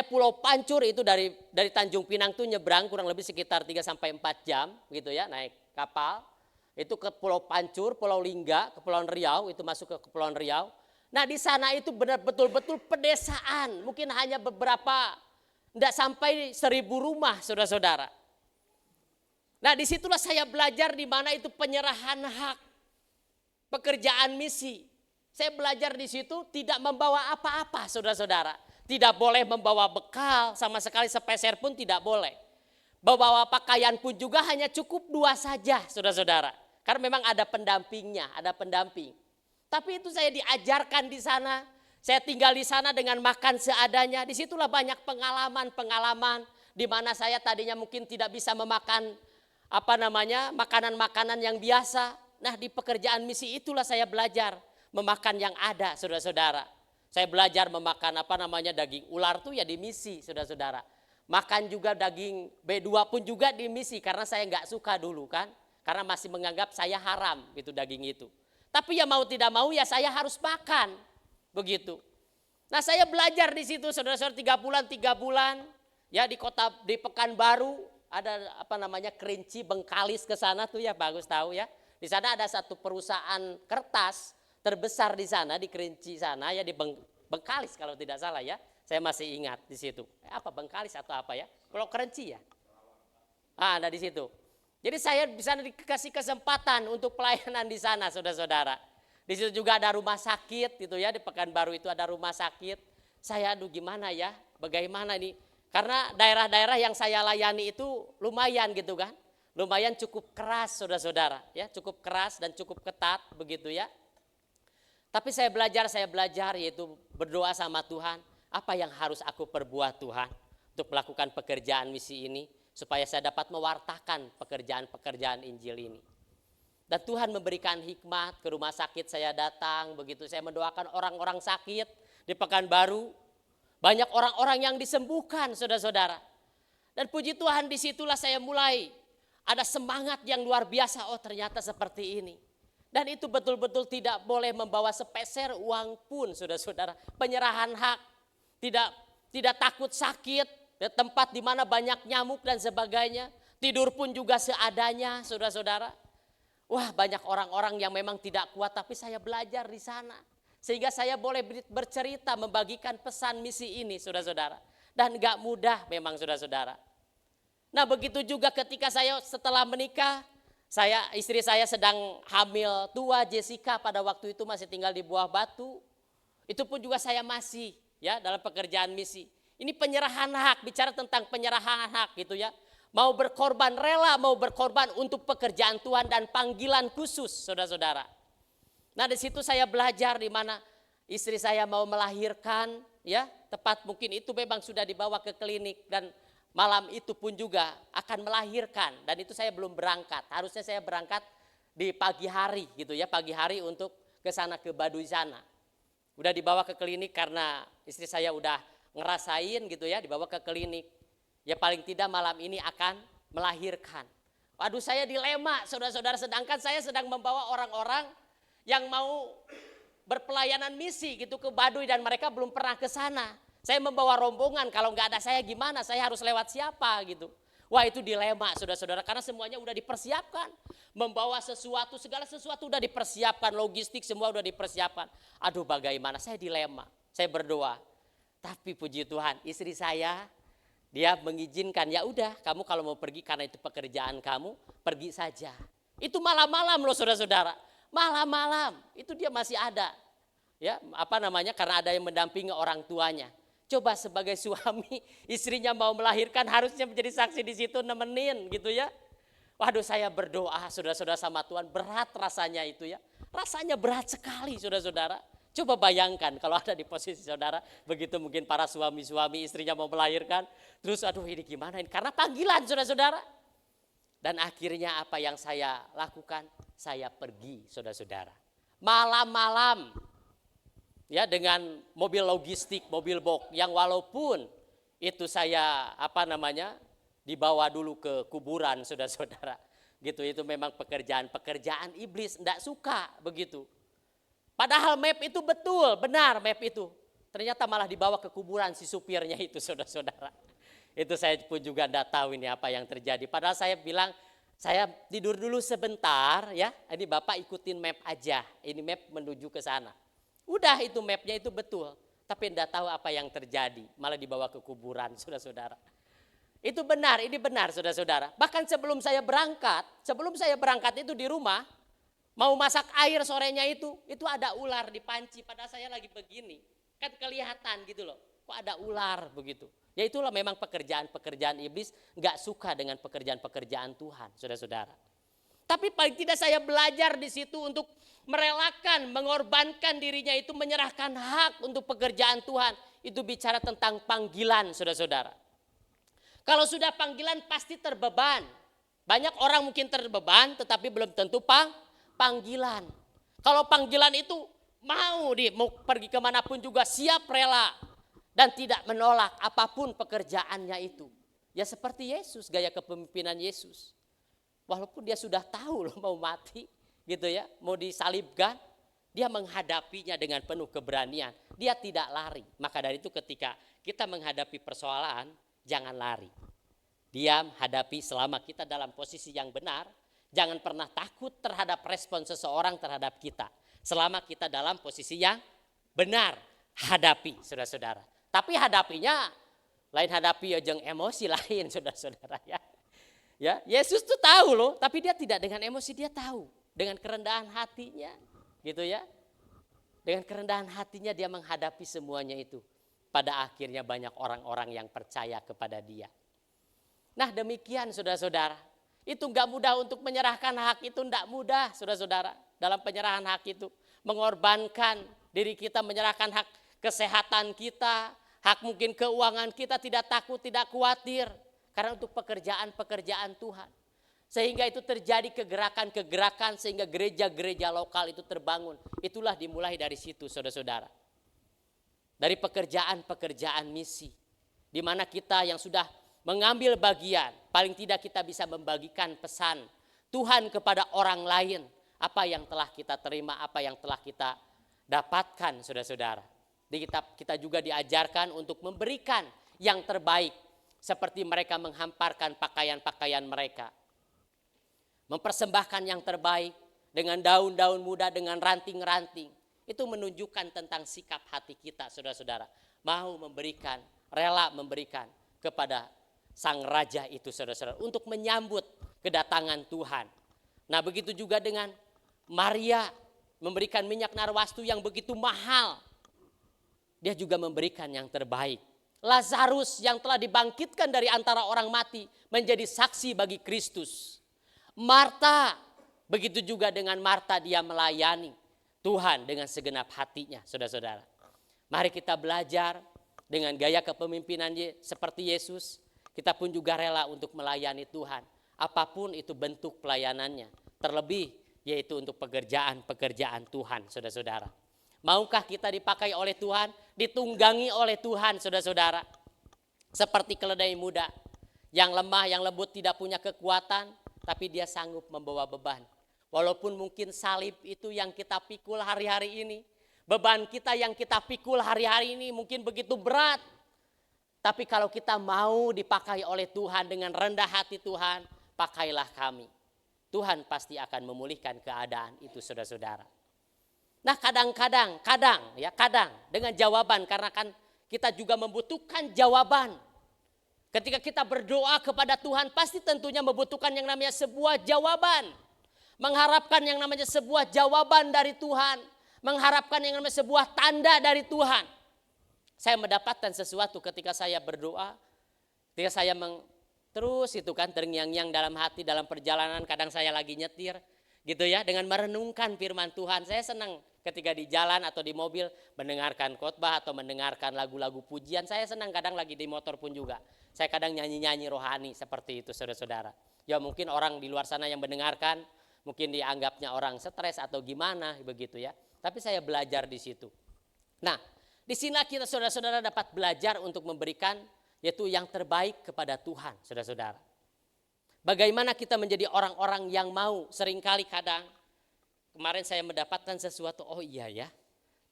S5: Pulau Pancur itu dari Tanjung Pinang tuh nyebrang kurang lebih sekitar 3 sampai 4 jam gitu ya, naik kapal. Itu ke Pulau Pancur, Pulau Lingga, Kepulauan Riau, itu masuk ke Kepulauan Riau. Nah di sana itu betul-betul pedesaan, mungkin hanya beberapa, tidak sampai 1000 rumah, saudara-saudara. Nah disitulah saya belajar di mana itu penyerahan hak, pekerjaan misi. Saya belajar di situ tidak membawa apa-apa, saudara-saudara. Tidak boleh membawa bekal, sama sekali sepeser pun tidak boleh. Bawa pakaian pun juga hanya cukup 2 saja, saudara-saudara. Karena memang ada pendampingnya, ada pendamping. Tapi itu saya diajarkan di sana. Saya tinggal di sana dengan makan seadanya. Disitulah banyak pengalaman-pengalaman di mana saya tadinya mungkin tidak bisa memakan makanan-makanan yang biasa. Nah, di pekerjaan misi itulah saya belajar memakan yang ada, saudara-saudara. Saya belajar memakan daging ular tuh ya di misi, saudara-saudara. Makan juga daging B2 pun juga di misi karena saya nggak suka dulu kan. Karena masih menganggap saya haram gitu daging itu. Tapi ya mau tidak mau ya saya harus makan. Begitu. Nah saya belajar di situ saudara-saudara 3 bulan. Ya di Pekanbaru ada Kerinci, Bengkalis ke sana tuh ya, bagus tahu ya. Di sana ada satu perusahaan kertas terbesar di sana, di Kerinci sana ya, di Bengkalis kalau tidak salah ya. Saya masih ingat di situ. Bengkalis atau apa ya? Pulau Kerinci ya. Ada di situ. Jadi saya bisa dikasih kesempatan untuk pelayanan di sana, saudara-saudara. Di situ juga ada rumah sakit gitu ya, di Pekanbaru itu ada rumah sakit. Saya gimana ya, bagaimana ini? Karena daerah-daerah yang saya layani itu lumayan gitu kan. Lumayan cukup keras, saudara-saudara, ya, cukup keras dan cukup ketat begitu ya. Tapi saya belajar yaitu berdoa sama Tuhan, apa yang harus aku perbuat Tuhan untuk melakukan pekerjaan misi ini. Supaya saya dapat mewartakan pekerjaan-pekerjaan Injil ini. Dan Tuhan memberikan hikmat, ke rumah sakit saya datang, begitu saya mendoakan orang-orang sakit di Pekanbaru. Banyak orang-orang yang disembuhkan, saudara-saudara. Dan puji Tuhan disitulah saya mulai ada semangat yang luar biasa, ternyata seperti ini. Dan itu betul-betul tidak boleh membawa sepeser uang pun, saudara-saudara. Penyerahan hak, tidak takut sakit. Tempat di mana banyak nyamuk dan sebagainya. Tidur pun juga seadanya, saudara-saudara. Wah, banyak orang-orang yang memang tidak kuat, tapi saya belajar di sana. Sehingga saya boleh bercerita, membagikan pesan misi ini, saudara-saudara. Dan gak mudah memang, saudara-saudara. Nah, begitu juga ketika saya setelah menikah, Istri saya sedang hamil tua, Jessica pada waktu itu masih tinggal di Buah Batu. Itu pun juga saya masih ya dalam pekerjaan misi. Ini penyerahan hak, bicara tentang penyerahan hak gitu ya. Mau berkorban, rela mau berkorban untuk pekerjaan Tuhan dan panggilan khusus, saudara-saudara. Nah di situ saya belajar di mana istri saya mau melahirkan, ya tepat mungkin itu memang sudah dibawa ke klinik dan malam itu pun juga akan melahirkan dan itu saya belum berangkat. Harusnya saya berangkat di pagi hari gitu ya, pagi hari untuk ke sana ke Baduy sana. Udah dibawa ke klinik karena istri saya udah ngerasain gitu ya, dibawa ke klinik. Ya paling tidak malam ini akan melahirkan. Waduh saya dilema saudara-saudara, sedangkan saya sedang membawa orang-orang yang mau berpelayanan misi gitu ke Baduy dan mereka belum pernah ke sana. Saya membawa rombongan, kalau nggak ada saya gimana, saya harus lewat siapa gitu. Wah itu dilema saudara-saudara karena semuanya udah dipersiapkan. Membawa sesuatu, segala sesuatu udah dipersiapkan, logistik semua udah dipersiapkan. Aduh bagaimana, saya dilema, saya berdoa. Tapi puji Tuhan istri saya dia mengizinkan, ya udah kamu kalau mau pergi karena itu pekerjaan kamu, pergi saja. Itu malam-malam loh saudara-saudara, malam-malam itu dia masih ada. Ya karena ada yang mendampingi orang tuanya. Coba sebagai suami, istrinya mau melahirkan harusnya menjadi saksi di situ nemenin gitu ya. Waduh saya berdoa saudara-saudara sama Tuhan, berat rasanya itu ya. Rasanya berat sekali saudara-saudara. Coba bayangkan kalau ada di posisi saudara, begitu mungkin para suami-suami istrinya mau melahirkan. Terus aduh ini gimana ini, karena panggilan saudara-saudara. Dan akhirnya apa yang saya lakukan, saya pergi saudara-saudara. Malam-malam. Ya dengan mobil logistik, mobil box yang walaupun itu saya dibawa dulu ke kuburan saudara-saudara. Gitu itu memang pekerjaan iblis, enggak suka begitu. Padahal map itu betul, benar map itu. Ternyata malah dibawa ke kuburan si supirnya itu saudara-saudara. Itu saya pun juga enggak tahu ini apa yang terjadi. Padahal saya bilang saya tidur dulu sebentar ya. Ini Bapak ikutin map aja. Ini map menuju ke sana. Udah itu mapnya itu betul, tapi enggak tahu apa yang terjadi, malah dibawa ke kuburan saudara-saudara. Itu benar, ini benar saudara-saudara. Bahkan sebelum saya berangkat itu di rumah, mau masak air sorenya itu ada ular di panci, padahal saya lagi begini. Kan kelihatan gitu loh, kok ada ular begitu. Ya itulah memang pekerjaan iblis, enggak suka dengan pekerjaan Tuhan saudara-saudara. Tapi paling tidak saya belajar di situ untuk merelakan, mengorbankan dirinya itu, menyerahkan hak untuk pekerjaan Tuhan. Itu bicara tentang panggilan saudara-saudara. Kalau sudah panggilan pasti terbeban. Banyak orang mungkin terbeban tetapi belum tentu panggilan. Kalau panggilan itu mau pergi kemanapun juga siap rela. Dan tidak menolak apapun pekerjaannya itu. Ya seperti Yesus, gaya kepemimpinan Yesus. Walaupun dia sudah tahu loh mau mati gitu ya, mau disalibkan, dia menghadapinya dengan penuh keberanian. Dia tidak lari. Maka dari itu ketika kita menghadapi persoalan, jangan lari. Diam, hadapi selama kita dalam posisi yang benar. Jangan pernah takut terhadap respon seseorang terhadap kita. Selama kita dalam posisi yang benar, hadapi saudara-saudara. Tapi hadapinya, lain hadapi ya jeung emosi lain saudara-saudara ya. Ya, Yesus tuh tahu loh, tapi dia tidak dengan emosi, dia tahu dengan kerendahan hatinya, gitu ya. Dengan kerendahan hatinya dia menghadapi semuanya itu. Pada akhirnya banyak orang-orang yang percaya kepada dia. Nah demikian saudara-saudara, itu enggak mudah untuk menyerahkan hak itu, enggak mudah saudara-saudara. Dalam penyerahan hak itu, mengorbankan diri kita, menyerahkan hak kesehatan kita, hak mungkin keuangan kita, tidak takut, tidak khawatir. Karena untuk pekerjaan Tuhan. Sehingga itu terjadi kegerakan-kegerakan sehingga gereja-gereja lokal itu terbangun. Itulah dimulai dari situ saudara-saudara. Dari pekerjaan misi. Di mana kita yang sudah mengambil bagian, paling tidak kita bisa membagikan pesan Tuhan kepada orang lain. Apa yang telah kita terima, apa yang telah kita dapatkan saudara-saudara. Kita juga diajarkan untuk memberikan yang terbaik. Seperti mereka menghamparkan pakaian-pakaian mereka. Mempersembahkan yang terbaik dengan daun-daun muda, dengan ranting-ranting. Itu menunjukkan tentang sikap hati kita saudara-saudara. Mau memberikan, rela memberikan kepada sang raja itu saudara-saudara. Untuk menyambut kedatangan Tuhan. Nah begitu juga dengan Maria memberikan minyak narwastu yang begitu mahal. Dia juga memberikan yang terbaik. Lazarus yang telah dibangkitkan dari antara orang mati menjadi saksi bagi Kristus. Marta, begitu juga dengan Marta, dia melayani Tuhan dengan segenap hatinya, saudara-saudara. Mari kita belajar dengan gaya kepemimpinan seperti Yesus. Kita pun juga rela untuk melayani Tuhan. Apapun itu bentuk pelayanannya. Terlebih yaitu untuk pekerjaan-pekerjaan Tuhan, saudara-saudara. Maukah kita dipakai oleh Tuhan, ditunggangi oleh Tuhan, saudara-saudara. Seperti keledai muda yang lemah, yang lembut, tidak punya kekuatan, tapi dia sanggup membawa beban. Walaupun mungkin salib itu yang kita pikul hari-hari ini, beban kita yang kita pikul hari-hari ini mungkin begitu berat. Tapi kalau kita mau dipakai oleh Tuhan dengan rendah hati, Tuhan, pakailah kami. Tuhan pasti akan memulihkan keadaan itu, saudara-saudara. Nah kadang dengan jawaban, karena kan kita juga membutuhkan jawaban. Ketika kita berdoa kepada Tuhan pasti tentunya membutuhkan yang namanya sebuah jawaban. Mengharapkan yang namanya sebuah jawaban dari Tuhan. Mengharapkan yang namanya sebuah tanda dari Tuhan. Saya mendapatkan sesuatu ketika saya berdoa. Ketika saya terus itu kan terngiang-ngiang dalam hati, dalam perjalanan, kadang saya lagi nyetir. Gitu ya, dengan merenungkan firman Tuhan. Saya senang ketika di jalan atau di mobil mendengarkan khotbah atau mendengarkan lagu-lagu pujian. Saya senang kadang lagi di motor pun juga. Saya kadang nyanyi-nyanyi rohani seperti itu, saudara-saudara. Ya mungkin orang di luar sana yang mendengarkan mungkin dianggapnya orang stres atau gimana begitu ya. Tapi saya belajar di situ. Nah, di sinilah kita saudara-saudara dapat belajar untuk memberikan yaitu yang terbaik kepada Tuhan, saudara-saudara. Bagaimana kita menjadi orang-orang yang mau, seringkali kadang kemarin saya mendapatkan sesuatu, oh iya ya,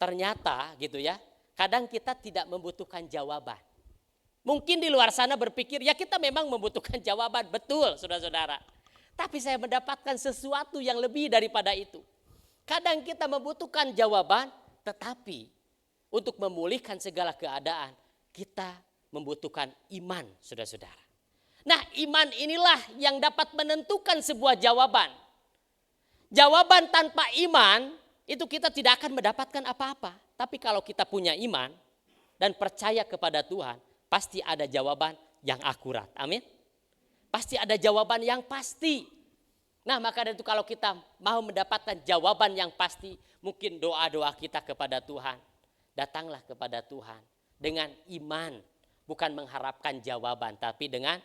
S5: ternyata gitu ya, kadang kita tidak membutuhkan jawaban. Mungkin di luar sana berpikir, ya kita memang membutuhkan jawaban, betul saudara-saudara. Tapi saya mendapatkan sesuatu yang lebih daripada itu. Kadang kita membutuhkan jawaban, tetapi untuk memulihkan segala keadaan, kita membutuhkan iman, saudara-saudara. Nah, iman inilah yang dapat menentukan sebuah jawaban. Jawaban tanpa iman itu kita tidak akan mendapatkan apa-apa. Tapi kalau kita punya iman dan percaya kepada Tuhan, pasti ada jawaban yang akurat. Amin. Pasti ada jawaban yang pasti. Nah, maka dari itu kalau kita mau mendapatkan jawaban yang pasti, mungkin doa-doa kita kepada Tuhan. Datanglah kepada Tuhan dengan iman, bukan mengharapkan jawaban, tapi dengan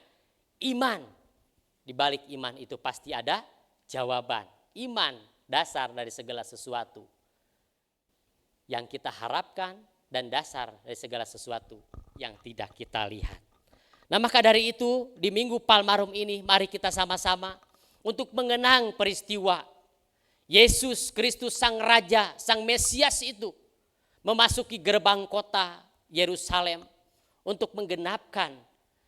S5: iman. Di balik iman itu pasti ada jawaban. Iman dasar dari segala sesuatu yang kita harapkan dan dasar dari segala sesuatu yang tidak kita lihat. Nah maka dari itu di Minggu Palmarum ini mari kita sama-sama untuk mengenang peristiwa Yesus Kristus Sang Raja, Sang Mesias itu memasuki gerbang kota Yerusalem untuk menggenapkan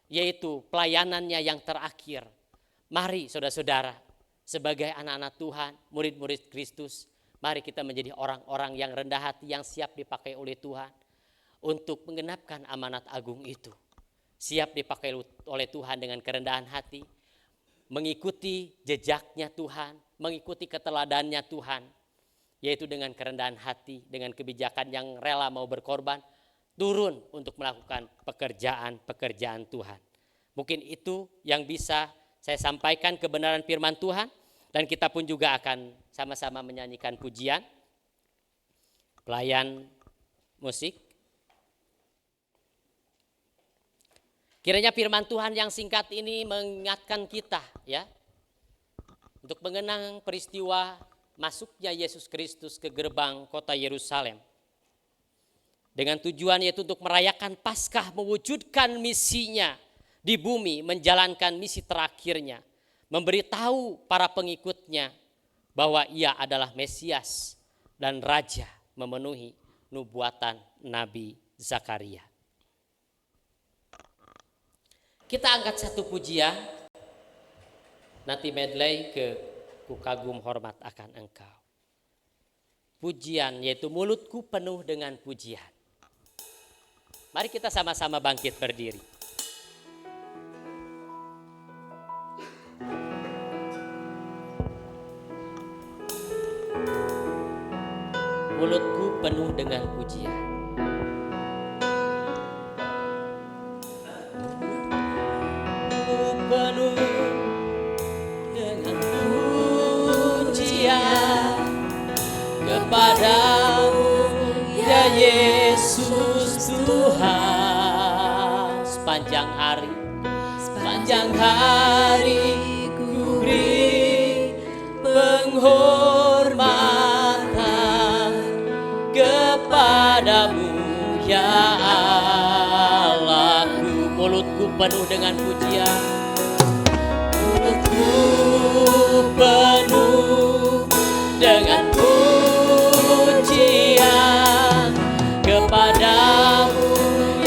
S5: yaitu pelayanannya yang terakhir. Mari saudara-saudara, sebagai anak-anak Tuhan, murid-murid Kristus, mari kita menjadi orang-orang yang rendah hati, yang siap dipakai oleh Tuhan untuk menggenapkan amanat agung itu. Siap dipakai oleh Tuhan dengan kerendahan hati, mengikuti jejaknya Tuhan, mengikuti keteladannya Tuhan, yaitu dengan kerendahan hati, dengan kebijakan yang rela mau berkorban, turun untuk melakukan pekerjaan-pekerjaan Tuhan. Mungkin itu yang bisa saya sampaikan kebenaran firman Tuhan, dan kita pun juga akan sama-sama menyanyikan pujian. Pelayan musik. Kiranya firman Tuhan yang singkat ini mengingatkan kita ya, untuk mengenang peristiwa masuknya Yesus Kristus ke gerbang kota Yerusalem. Dengan tujuan yaitu untuk merayakan Paskah, mewujudkan misinya di bumi, menjalankan misi terakhirnya, memberitahu para pengikutnya bahwa ia adalah Mesias dan Raja, memenuhi nubuatan Nabi Zakaria. Kita angkat satu pujian, nanti medley ke Ku Kagum Hormat Akan Engkau. Pujian yaitu mulutku penuh dengan pujian. Mari kita sama-sama bangkit berdiri. mulutku penuh dengan pujian. Penuh dengan pujian kepadamu ya Yesus Tuhan. Sepanjang hari ku beri penghormatan kepadamu ya Allahku. Mulutku penuh dengan pujian, mulutku penuh dengan pujian kepadamu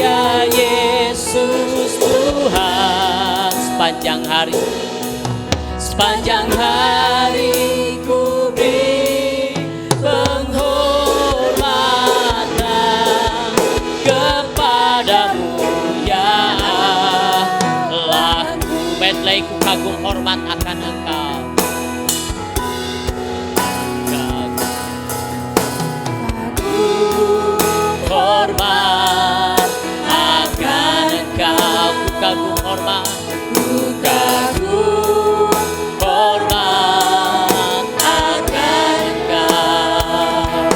S5: ya Yesus Tuhan. Sepanjang hari ku beri penghormatan kepadamu ya Allahku. Medley ku kagum hormat akan Engkau. Hormat akan Engkau, ku kagum hormat, ku kagum hormat akan Engkau.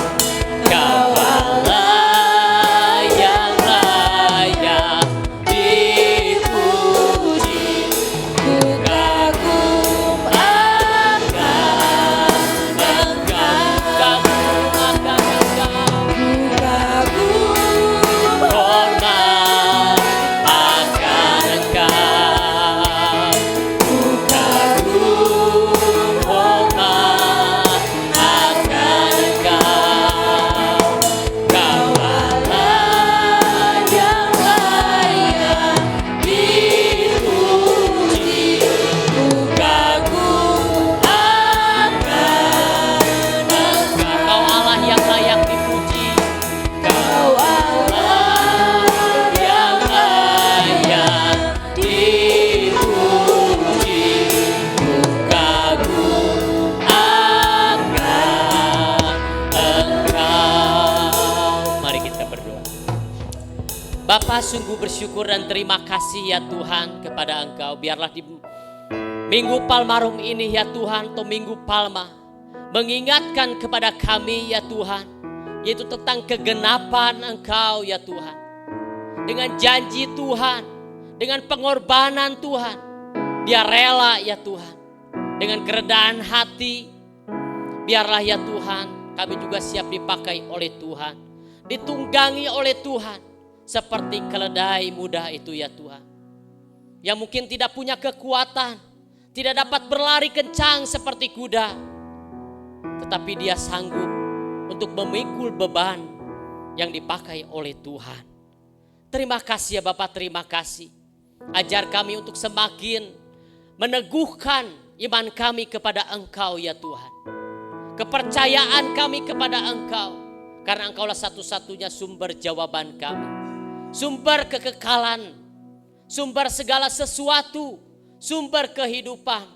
S5: Kau Allah yang layak dipuji, ku kagum akan Engkau, kagum akan Engkau. Hormat akan Engkau, ku kagum hormat akan Engkau. Kau Allah yang layak dipuji, ku kagum akan Engkau. Kau Allah yang layak dipuji, Kau Allah yang layak dipuji, ku kagum akan Engkau. Mari kita berdoa. Bapa, sungguh bersyukur dan terima kasih ya Tuhan kepada Engkau. Biarlah di Minggu Palmarum ini ya Tuhan, atau Minggu Palma, mengingatkan kepada kami ya Tuhan, yaitu tentang kegenapan Engkau ya Tuhan. Dengan janji Tuhan, dengan pengorbanan Tuhan, Dia rela ya Tuhan. Dengan kerendahan hati, biarlah ya Tuhan, kami juga siap dipakai oleh Tuhan, ditunggangi oleh Tuhan, seperti keledai muda itu ya Tuhan, yang mungkin tidak punya kekuatan, tidak dapat berlari kencang seperti kuda, tetapi dia sanggup untuk memikul beban yang dipakai oleh Tuhan. Terima kasih ya Bapak, terima kasih. Ajar kami untuk semakin meneguhkan iman kami kepada Engkau ya Tuhan. Kepercayaan kami kepada Engkau, karena Engkaulah satu-satunya sumber jawaban kami, sumber kekekalan, sumber segala sesuatu, sumber kehidupan,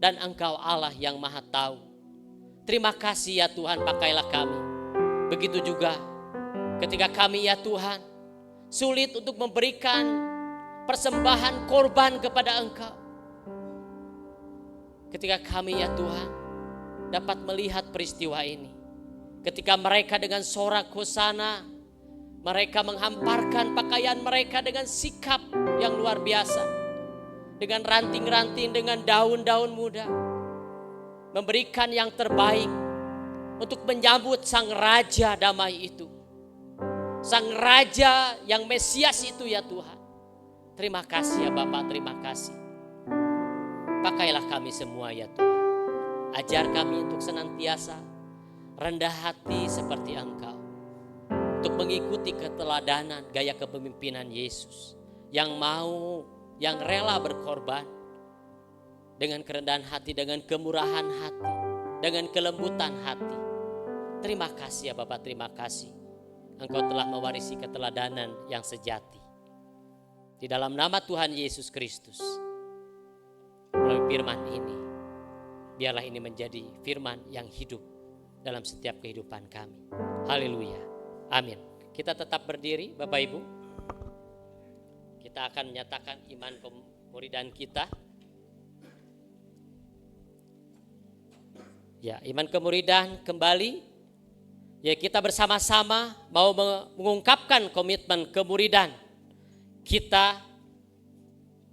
S5: dan Engkau Allah yang Maha Tahu. Terima kasih ya Tuhan, pakailah kami. Begitu juga ketika kami ya Tuhan sulit untuk memberikan persembahan korban kepada Engkau. Ketika kami ya Tuhan dapat melihat peristiwa ini, ketika mereka dengan sorak hosana, mereka menghamparkan pakaian mereka dengan sikap yang luar biasa, dengan ranting-ranting, dengan daun-daun muda, memberikan yang terbaik untuk menyambut Sang Raja damai itu, Sang Raja yang Mesias itu ya Tuhan. Terima kasih ya Bapak, terima kasih. Pakailah kami semua ya Tuhan. Ajar kami untuk senantiasa rendah hati seperti Engkau, untuk mengikuti keteladanan gaya kepemimpinan Yesus, yang mau, yang rela berkorban dengan kerendahan hati, dengan kemurahan hati, dengan kelembutan hati. Terima kasih ya Bapak, terima kasih. Engkau telah mewarisi keteladanan yang sejati. Di dalam nama Tuhan Yesus Kristus, melalui firman ini, biarlah ini menjadi firman yang hidup dalam setiap kehidupan kami. Haleluya. Amin. Kita tetap berdiri Bapak Ibu. Kita akan menyatakan iman kemuridan kita. Ya, iman kemuridan kembali. Ya, kita bersama-sama mau mengungkapkan komitmen kemuridan kita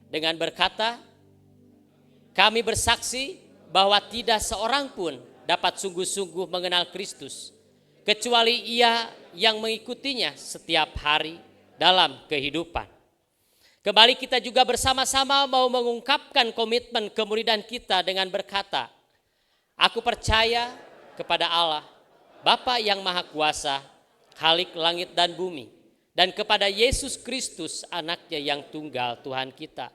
S5: dengan berkata, kami bersaksi bahwa tidak seorang pun dapat sungguh-sungguh mengenal Kristus kecuali ia yang mengikutinya setiap hari dalam kehidupan. Kembali kita juga bersama-sama mau mengungkapkan komitmen kemuridan kita dengan berkata, aku percaya kepada Allah, Bapa yang Maha Kuasa, Khalik langit dan bumi, dan kepada Yesus Kristus anaknya yang tunggal Tuhan kita,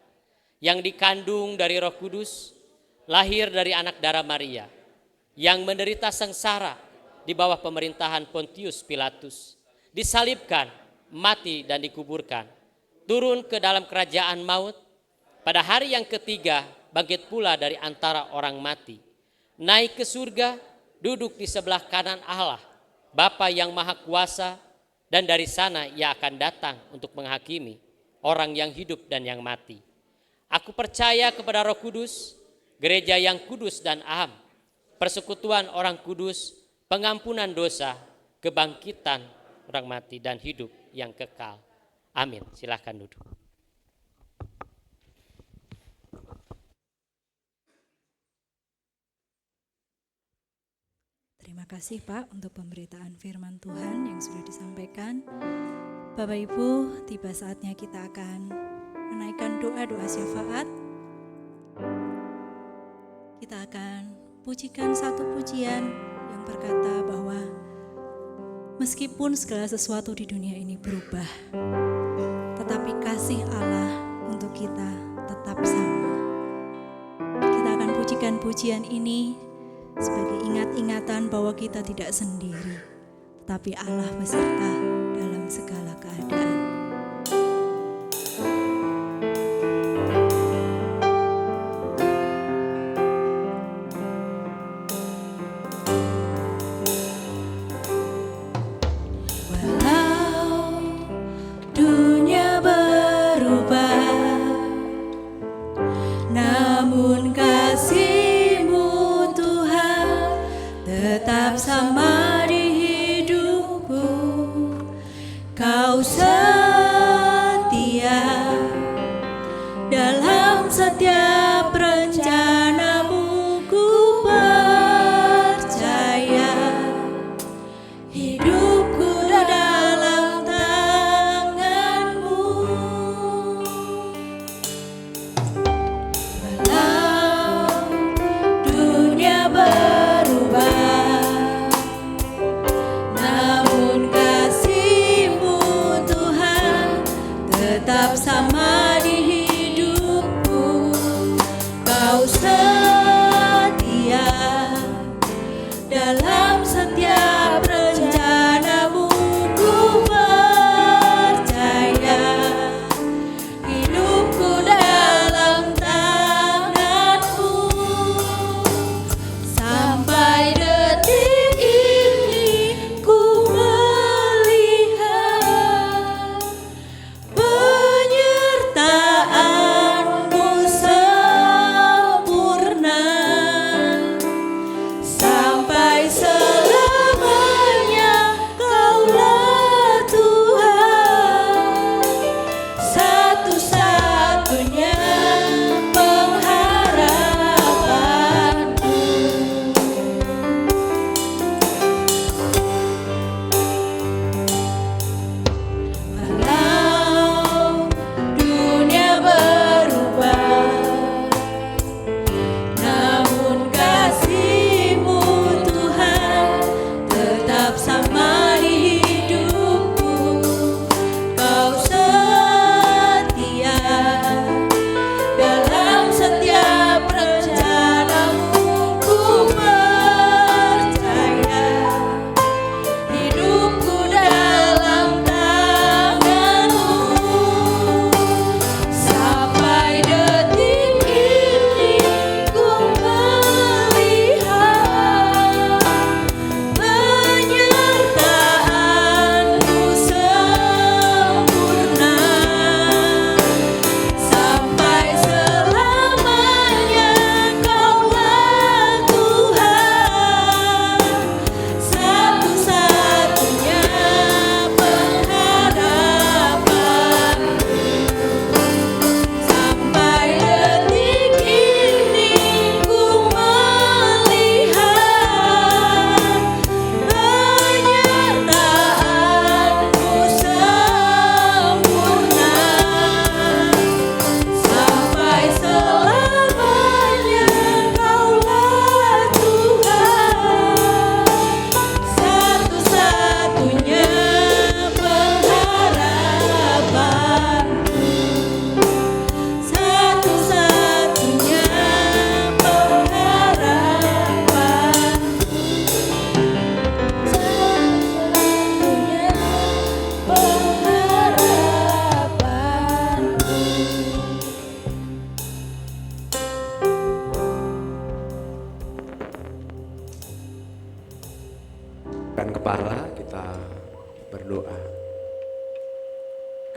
S5: yang dikandung dari Roh Kudus, lahir dari anak darah Maria, yang menderita sengsara di bawah pemerintahan Pontius Pilatus, disalibkan, mati dan dikuburkan, turun ke dalam kerajaan maut, pada hari yang ketiga bangkit pula dari antara orang mati, naik ke surga, duduk di sebelah kanan Allah, Bapa yang Maha Kuasa, dan dari sana ia akan datang untuk menghakimi orang yang hidup dan yang mati. Aku percaya kepada Roh Kudus, gereja yang kudus dan am, persekutuan orang kudus, pengampunan dosa, kebangkitan orang mati dan hidup yang kekal. Amin. Silakan duduk.
S2: Terima kasih Pak untuk pemberitaan firman Tuhan yang sudah disampaikan. Bapak Ibu, tiba saatnya kita akan menaikkan doa-doa syafaat. Kita akan pujikan satu pujian yang berkata bahwa meskipun segala sesuatu di dunia ini berubah, tetapi kasih Allah untuk kita tetap sama. Kita akan pujikan pujian ini sebagai ingat-ingatan bahwa kita tidak sendiri, tetapi Allah beserta dalam segala keadaan. Walau dunia berubah, namun kasih-Mu Tuhan tetap sama di hidupku. Kau setia dalam setiap rencana-Mu, ku percaya hidupku dalam tangan-Mu. Walau dunia berubah, namun kasih-Mu Tuhan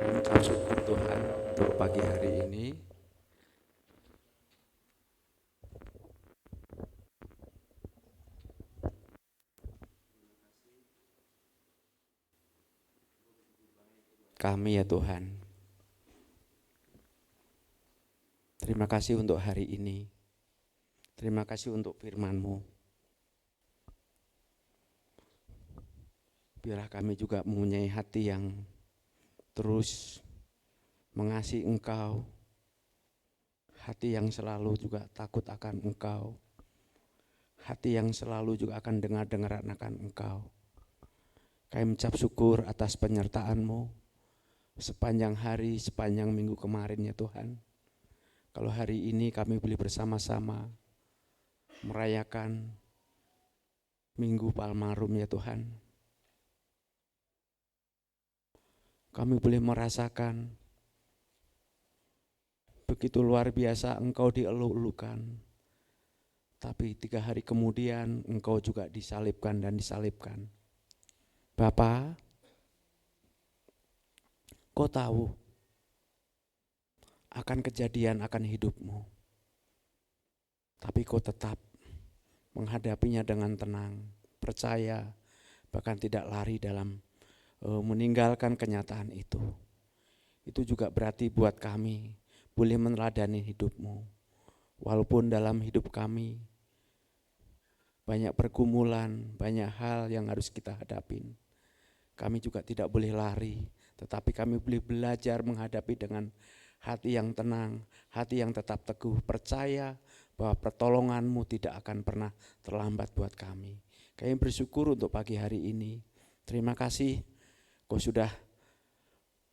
S6: Kami ucap syukur Tuhan untuk pagi hari ini. Kami ya Tuhan, terima kasih untuk hari ini. Terima kasih untuk firman-Mu. Biarlah kami juga mempunyai hati yang terus mengasihi Engkau, hati yang selalu juga takut akan Engkau, hati yang selalu juga akan dengar-dengar akan Engkau. Kami mengucap syukur atas penyertaan-Mu sepanjang hari, sepanjang minggu kemarin ya Tuhan. Kalau hari ini kami boleh bersama-sama merayakan Minggu Palmarum ya Tuhan. Kami boleh merasakan begitu luar biasa Engkau dieluk-elukan. Tapi 3 hari kemudian Engkau juga disalibkan dan disalibkan. Bapa, Kau tahu akan kejadian akan hidupmu, tapi Kau tetap menghadapinya dengan tenang, percaya, bahkan tidak lari dalam meninggalkan kenyataan itu. Itu juga berarti buat kami boleh meneladani hidupmu, walaupun dalam hidup kami banyak pergumulan, banyak hal yang harus kita hadapin. Kami juga tidak boleh lari, tetapi kami boleh belajar menghadapi dengan hati yang tenang, hati yang tetap teguh, percaya bahwa pertolongan-Mu tidak akan pernah terlambat buat kami. Kami bersyukur untuk pagi hari ini. Terima kasih Kau sudah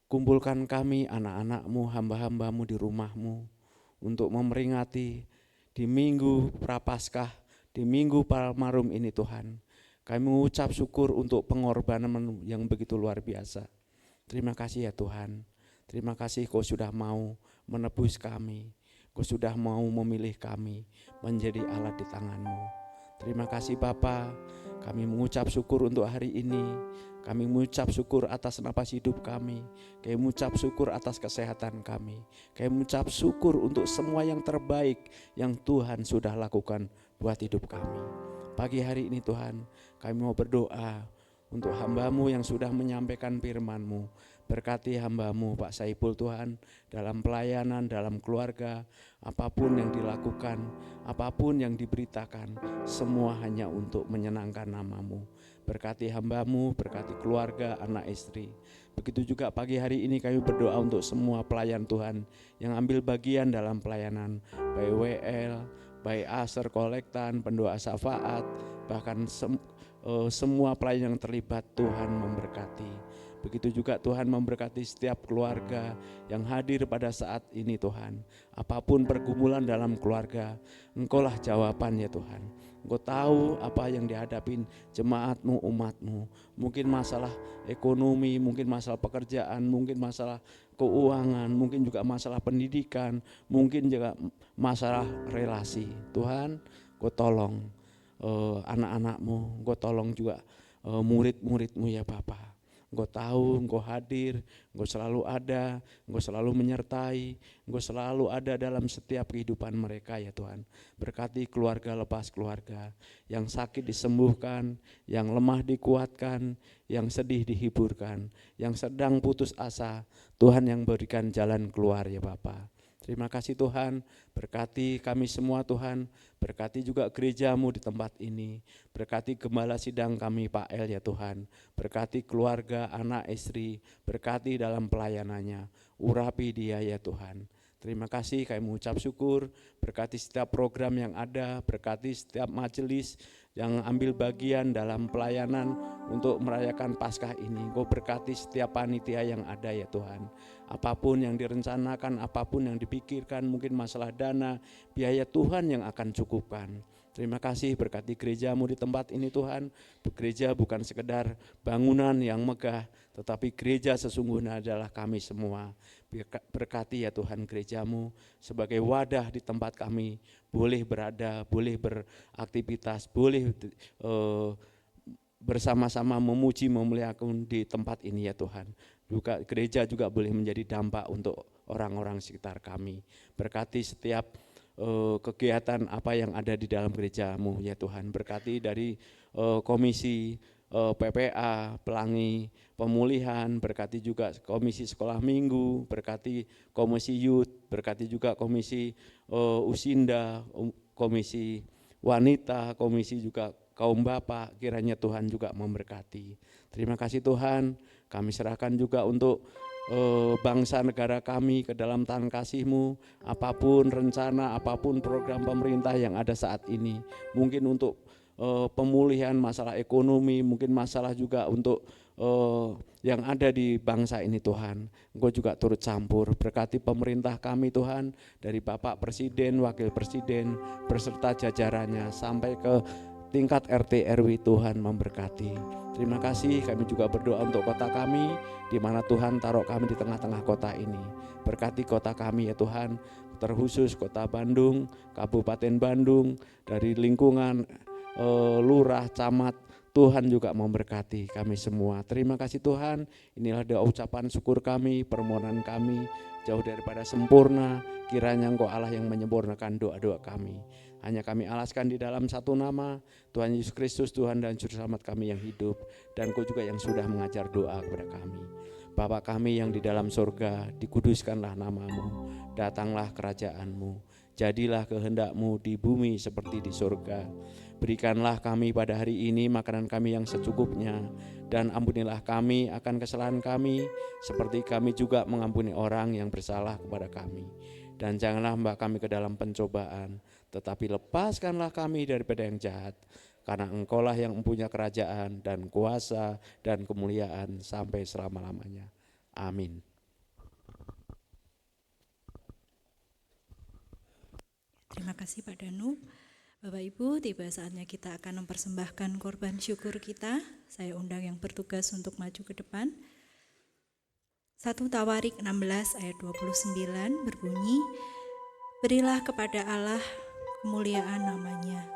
S6: kumpulkan kami, anak-anak-Mu, hamba-hamba-Mu di rumah-Mu untuk memperingati di Minggu Prapaskah, di Minggu Palmarum ini Tuhan. Kami mengucap syukur untuk pengorbanan yang begitu luar biasa. Terima kasih ya Tuhan, terima kasih Kau sudah mau menebus kami, Kau sudah mau memilih kami menjadi alat di tangan-Mu. Terima kasih Bapa, kami mengucap syukur untuk hari ini, kami mengucap syukur atas napas hidup kami mengucap syukur atas kesehatan kami mengucap syukur untuk semua yang terbaik yang Tuhan sudah lakukan buat hidup kami. Pagi hari ini Tuhan, kami mau berdoa untuk hamba-Mu yang sudah menyampaikan firman-Mu. Berkati hamba-Mu Pak Saipul Tuhan dalam pelayanan, dalam keluarga, apapun yang dilakukan, apapun yang diberitakan, semua hanya untuk menyenangkan nama-Mu. Berkati hamba-Mu, berkati keluarga, anak istri. Begitu juga pagi hari ini kami berdoa untuk semua pelayan Tuhan yang ambil bagian dalam pelayanan, baik WL, baik Aser Kolektan, pendoa syafaat, bahkan semua pelayan yang terlibat. Tuhan memberkati. Begitu juga Tuhan memberkati setiap keluarga yang hadir pada saat ini Tuhan. Apapun pergumulan dalam keluarga, Engkaulah jawaban ya Tuhan. Engkau tahu apa yang dihadapin jemaat-Mu, umat-Mu. Mungkin masalah ekonomi, mungkin masalah pekerjaan, mungkin masalah keuangan, mungkin juga masalah pendidikan, mungkin juga masalah relasi. Tuhan, Engkau tolong anak-anak-Mu, Engkau tolong juga murid-murid-Mu ya Bapa. Engkau tahu, Engkau hadir, Engkau selalu ada, Engkau selalu menyertai, Engkau selalu ada dalam setiap kehidupan mereka ya Tuhan. Berkati keluarga lepas keluarga, yang sakit disembuhkan, yang lemah dikuatkan, yang sedih dihiburkan, yang sedang putus asa, Tuhan yang berikan jalan keluar ya Bapa. Terima kasih Tuhan, berkati kami semua Tuhan, berkati juga gereja-Mu di tempat ini, berkati gembala sidang kami Pak El ya Tuhan, berkati keluarga, anak, istri, berkati dalam pelayanannya, urapi dia ya Tuhan. Terima kasih kami mengucap syukur, berkati setiap program yang ada, berkati setiap majelis yang ambil bagian dalam pelayanan untuk merayakan Paskah ini. Engkau berkati setiap panitia yang ada ya Tuhan. Apapun yang direncanakan, apapun yang dipikirkan, mungkin masalah dana, biaya Tuhan yang akan cukupkan. Terima kasih berkati gereja-Mu di tempat ini Tuhan. Gereja bukan sekedar bangunan yang megah, tetapi gereja sesungguhnya adalah kami semua. Berkati ya Tuhan gereja-Mu sebagai wadah di tempat kami boleh berada, boleh beraktivitas, boleh bersama-sama memuji memuliakan di tempat ini ya Tuhan. juga gereja juga boleh menjadi dampak untuk orang-orang sekitar kami. Berkati setiap kegiatan apa yang ada di dalam gereja-Mu ya Tuhan. Berkati dari komisi PPA, Pelangi Pemulihan, berkati juga komisi sekolah minggu, berkati komisi youth, berkati juga komisi Usinda, komisi wanita, komisi juga kaum bapak, kiranya Tuhan juga memberkati. Terima kasih Tuhan, kami serahkan juga untuk bangsa negara kami ke dalam tangan kasih-Mu, apapun rencana, apapun program pemerintah yang ada saat ini, mungkin untuk pemulihan masalah ekonomi, mungkin masalah juga untuk yang ada di bangsa ini Tuhan. Engkau juga turut campur, berkati pemerintah kami Tuhan, dari Bapak Presiden, Wakil Presiden, beserta jajarannya sampai ke tingkat RT RW. Tuhan memberkati. Terima kasih, kami juga berdoa untuk kota kami, di mana Tuhan taruh kami di tengah-tengah kota ini. Berkati kota kami ya Tuhan, terkhusus kota Bandung, Kabupaten Bandung, dari lingkungan lurah, camat, Tuhan juga memberkati kami semua. Terima kasih Tuhan, inilah doa ucapan syukur kami, permohonan kami, jauh daripada sempurna, kiranya Engkau Allah yang menyempurnakan doa-doa kami. Hanya kami alaskan di dalam satu nama, Tuhan Yesus Kristus, Tuhan dan Juru Selamat kami yang hidup, dan Engkau juga yang sudah mengajar doa kepada kami. Bapa kami yang di dalam surga, dikuduskanlah nama-Mu, datanglah kerajaan-Mu, jadilah kehendak-Mu di bumi seperti di surga. Berikanlah kami pada hari ini makanan kami yang secukupnya, dan ampunilah kami akan kesalahan kami, seperti kami juga mengampuni orang yang bersalah kepada kami. Dan janganlah membawa kami ke dalam pencobaan, tetapi lepaskanlah kami daripada yang jahat, karena Engkaulah yang mempunyai kerajaan dan kuasa dan kemuliaan sampai selama-lamanya. Amin.
S2: Terima kasih Pak Danu. Bapak Ibu, tiba saatnya kita akan mempersembahkan korban syukur kita. Saya undang yang bertugas untuk maju ke depan. 1 Tawarik 16 ayat 29 berbunyi, berilah kepada Allah kemuliaan namanya.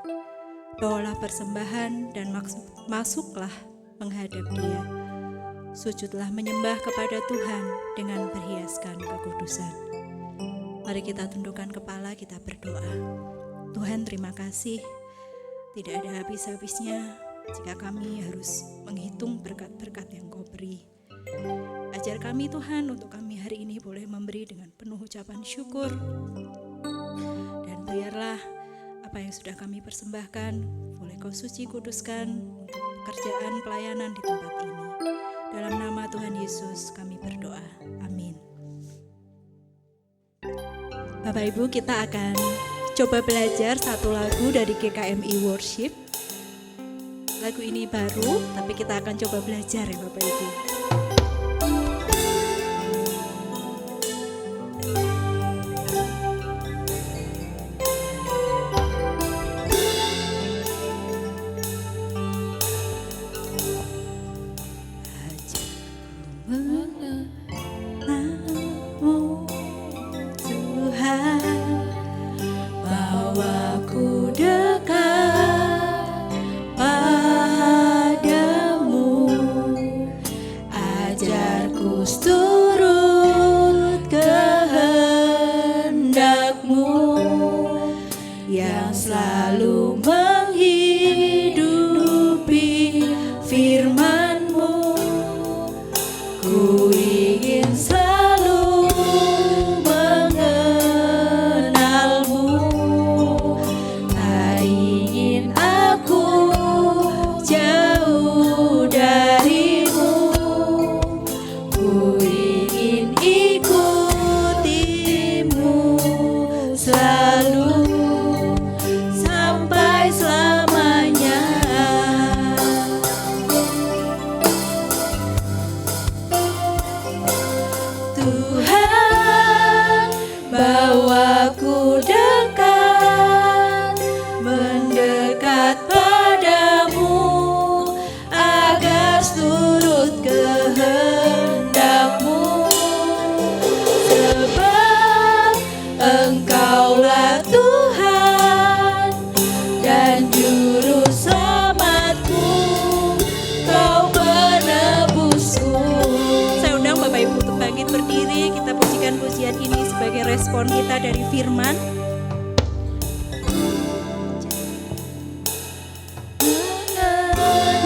S2: Bawalah persembahan dan masuklah menghadap Dia. Sujudlah menyembah kepada Tuhan dengan berhiaskan kekudusan. Mari kita tundukkan kepala, kita berdoa. Tuhan, terima kasih, tidak ada habis-habisnya jika kami harus menghitung berkat-berkat yang Kau beri. Ajar kami Tuhan untuk kami hari ini boleh memberi dengan penuh ucapan syukur. Dan biarlah apa yang sudah kami persembahkan boleh Kau suci kuduskan untuk pekerjaan pelayanan di tempat ini. Dalam nama Tuhan Yesus kami berdoa. Amin. Bapak Ibu, kita akan coba belajar satu lagu dari GKMI Worship. Lagu ini baru, tapi kita akan coba belajar ya Bapak Ibu.
S3: melanjutkan pujian ini sebagai respon kita dari firman.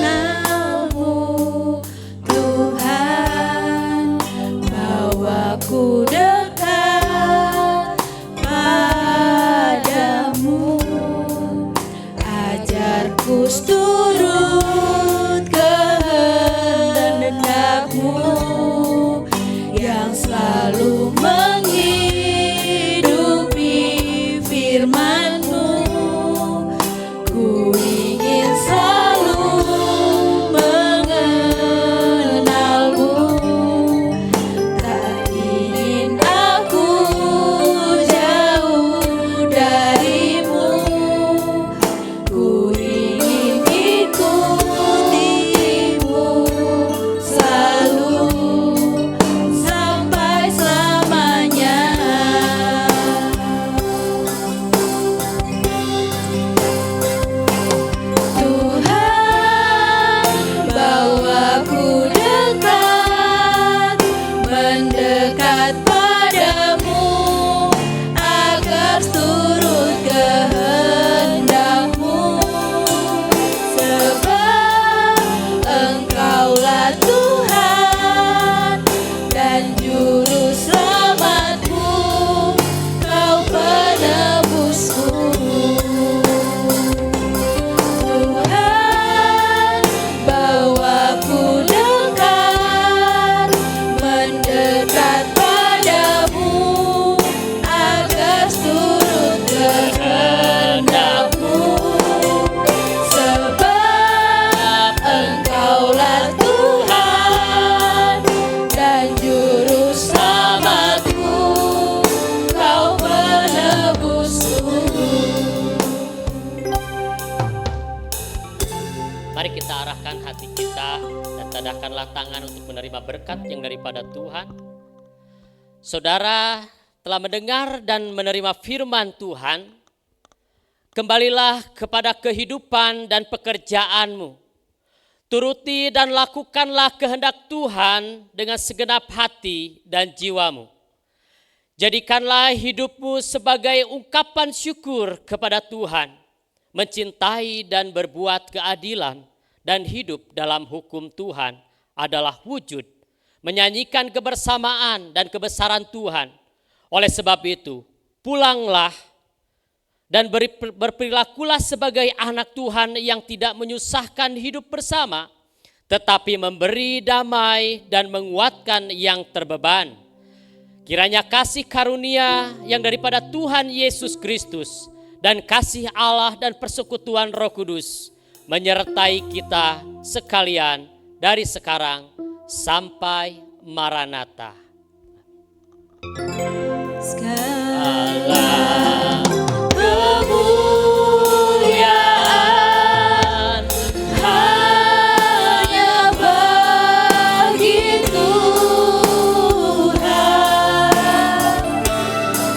S3: Mengenalmu Tuhan, bawaku dekat padamu, ajarku turut kehendak-Mu yang selalu menghidupi firman-Mu. Ku ingin selalu mengenal-Mu, tak ingin aku jauh dari-Mu. Ku ingin ikuti-Mu selalu sampai selamanya. Tuhan, bawaku dekat, mendekat padamu, agar turut kehendak-Mu. Sebab Engkaulah Tuhan dan Juru Selamatku, Kau penebusku. Tuhan, bawaku dekat, mendekat padamu, agar turut kehendak-Mu. Sebab Engkaulah Tuhan dan Juru Selamatku, Kau penebusku.
S5: Mari kita arahkan hati kita dan tadahkanlah tangan untuk menerima berkat yang daripada Tuhan. Saudara telah mendengar dan menerima firman Tuhan. Kembalilah kepada kehidupan dan pekerjaanmu. Turuti dan lakukanlah kehendak Tuhan dengan segenap hati dan jiwamu. Jadikanlah hidupmu sebagai ungkapan syukur kepada Tuhan, mencintai dan berbuat keadilan, dan hidup dalam hukum Tuhan adalah wujud menyanyikan kebersamaan dan kebesaran Tuhan. Oleh sebab itu, pulanglah dan berperilakulah sebagai anak Tuhan yang tidak menyusahkan hidup bersama, tetapi memberi damai dan menguatkan yang terbeban. Kiranya kasih karunia yang daripada Tuhan Yesus Kristus dan kasih Allah dan persekutuan Roh Kudus menyertai kita sekalian dari sekarang sampai Maranatha.
S3: Segala kemuliaan hanya bagi Tuhan.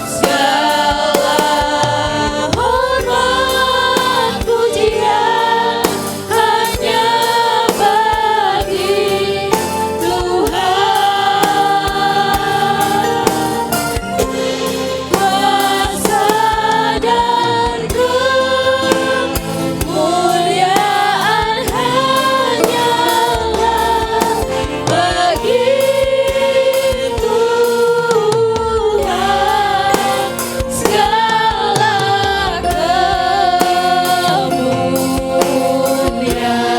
S3: Segala hormat pujian hanya bagi Tuhan. Kuasa dan kemuliaan hanyalah bagi Tuhan. Segala kemuliaan,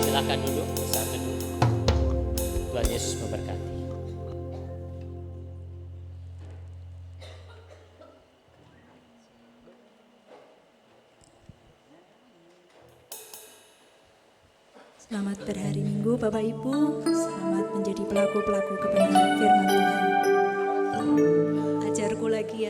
S5: Silakan duduk bersama teduh. Tuhan Yesus memberkati.
S2: Selamat berhari Minggu Bapak Ibu, selamat menjadi pelaku-pelaku kebenaran firman Tuhan. Ajarkulah
S3: berbahagia.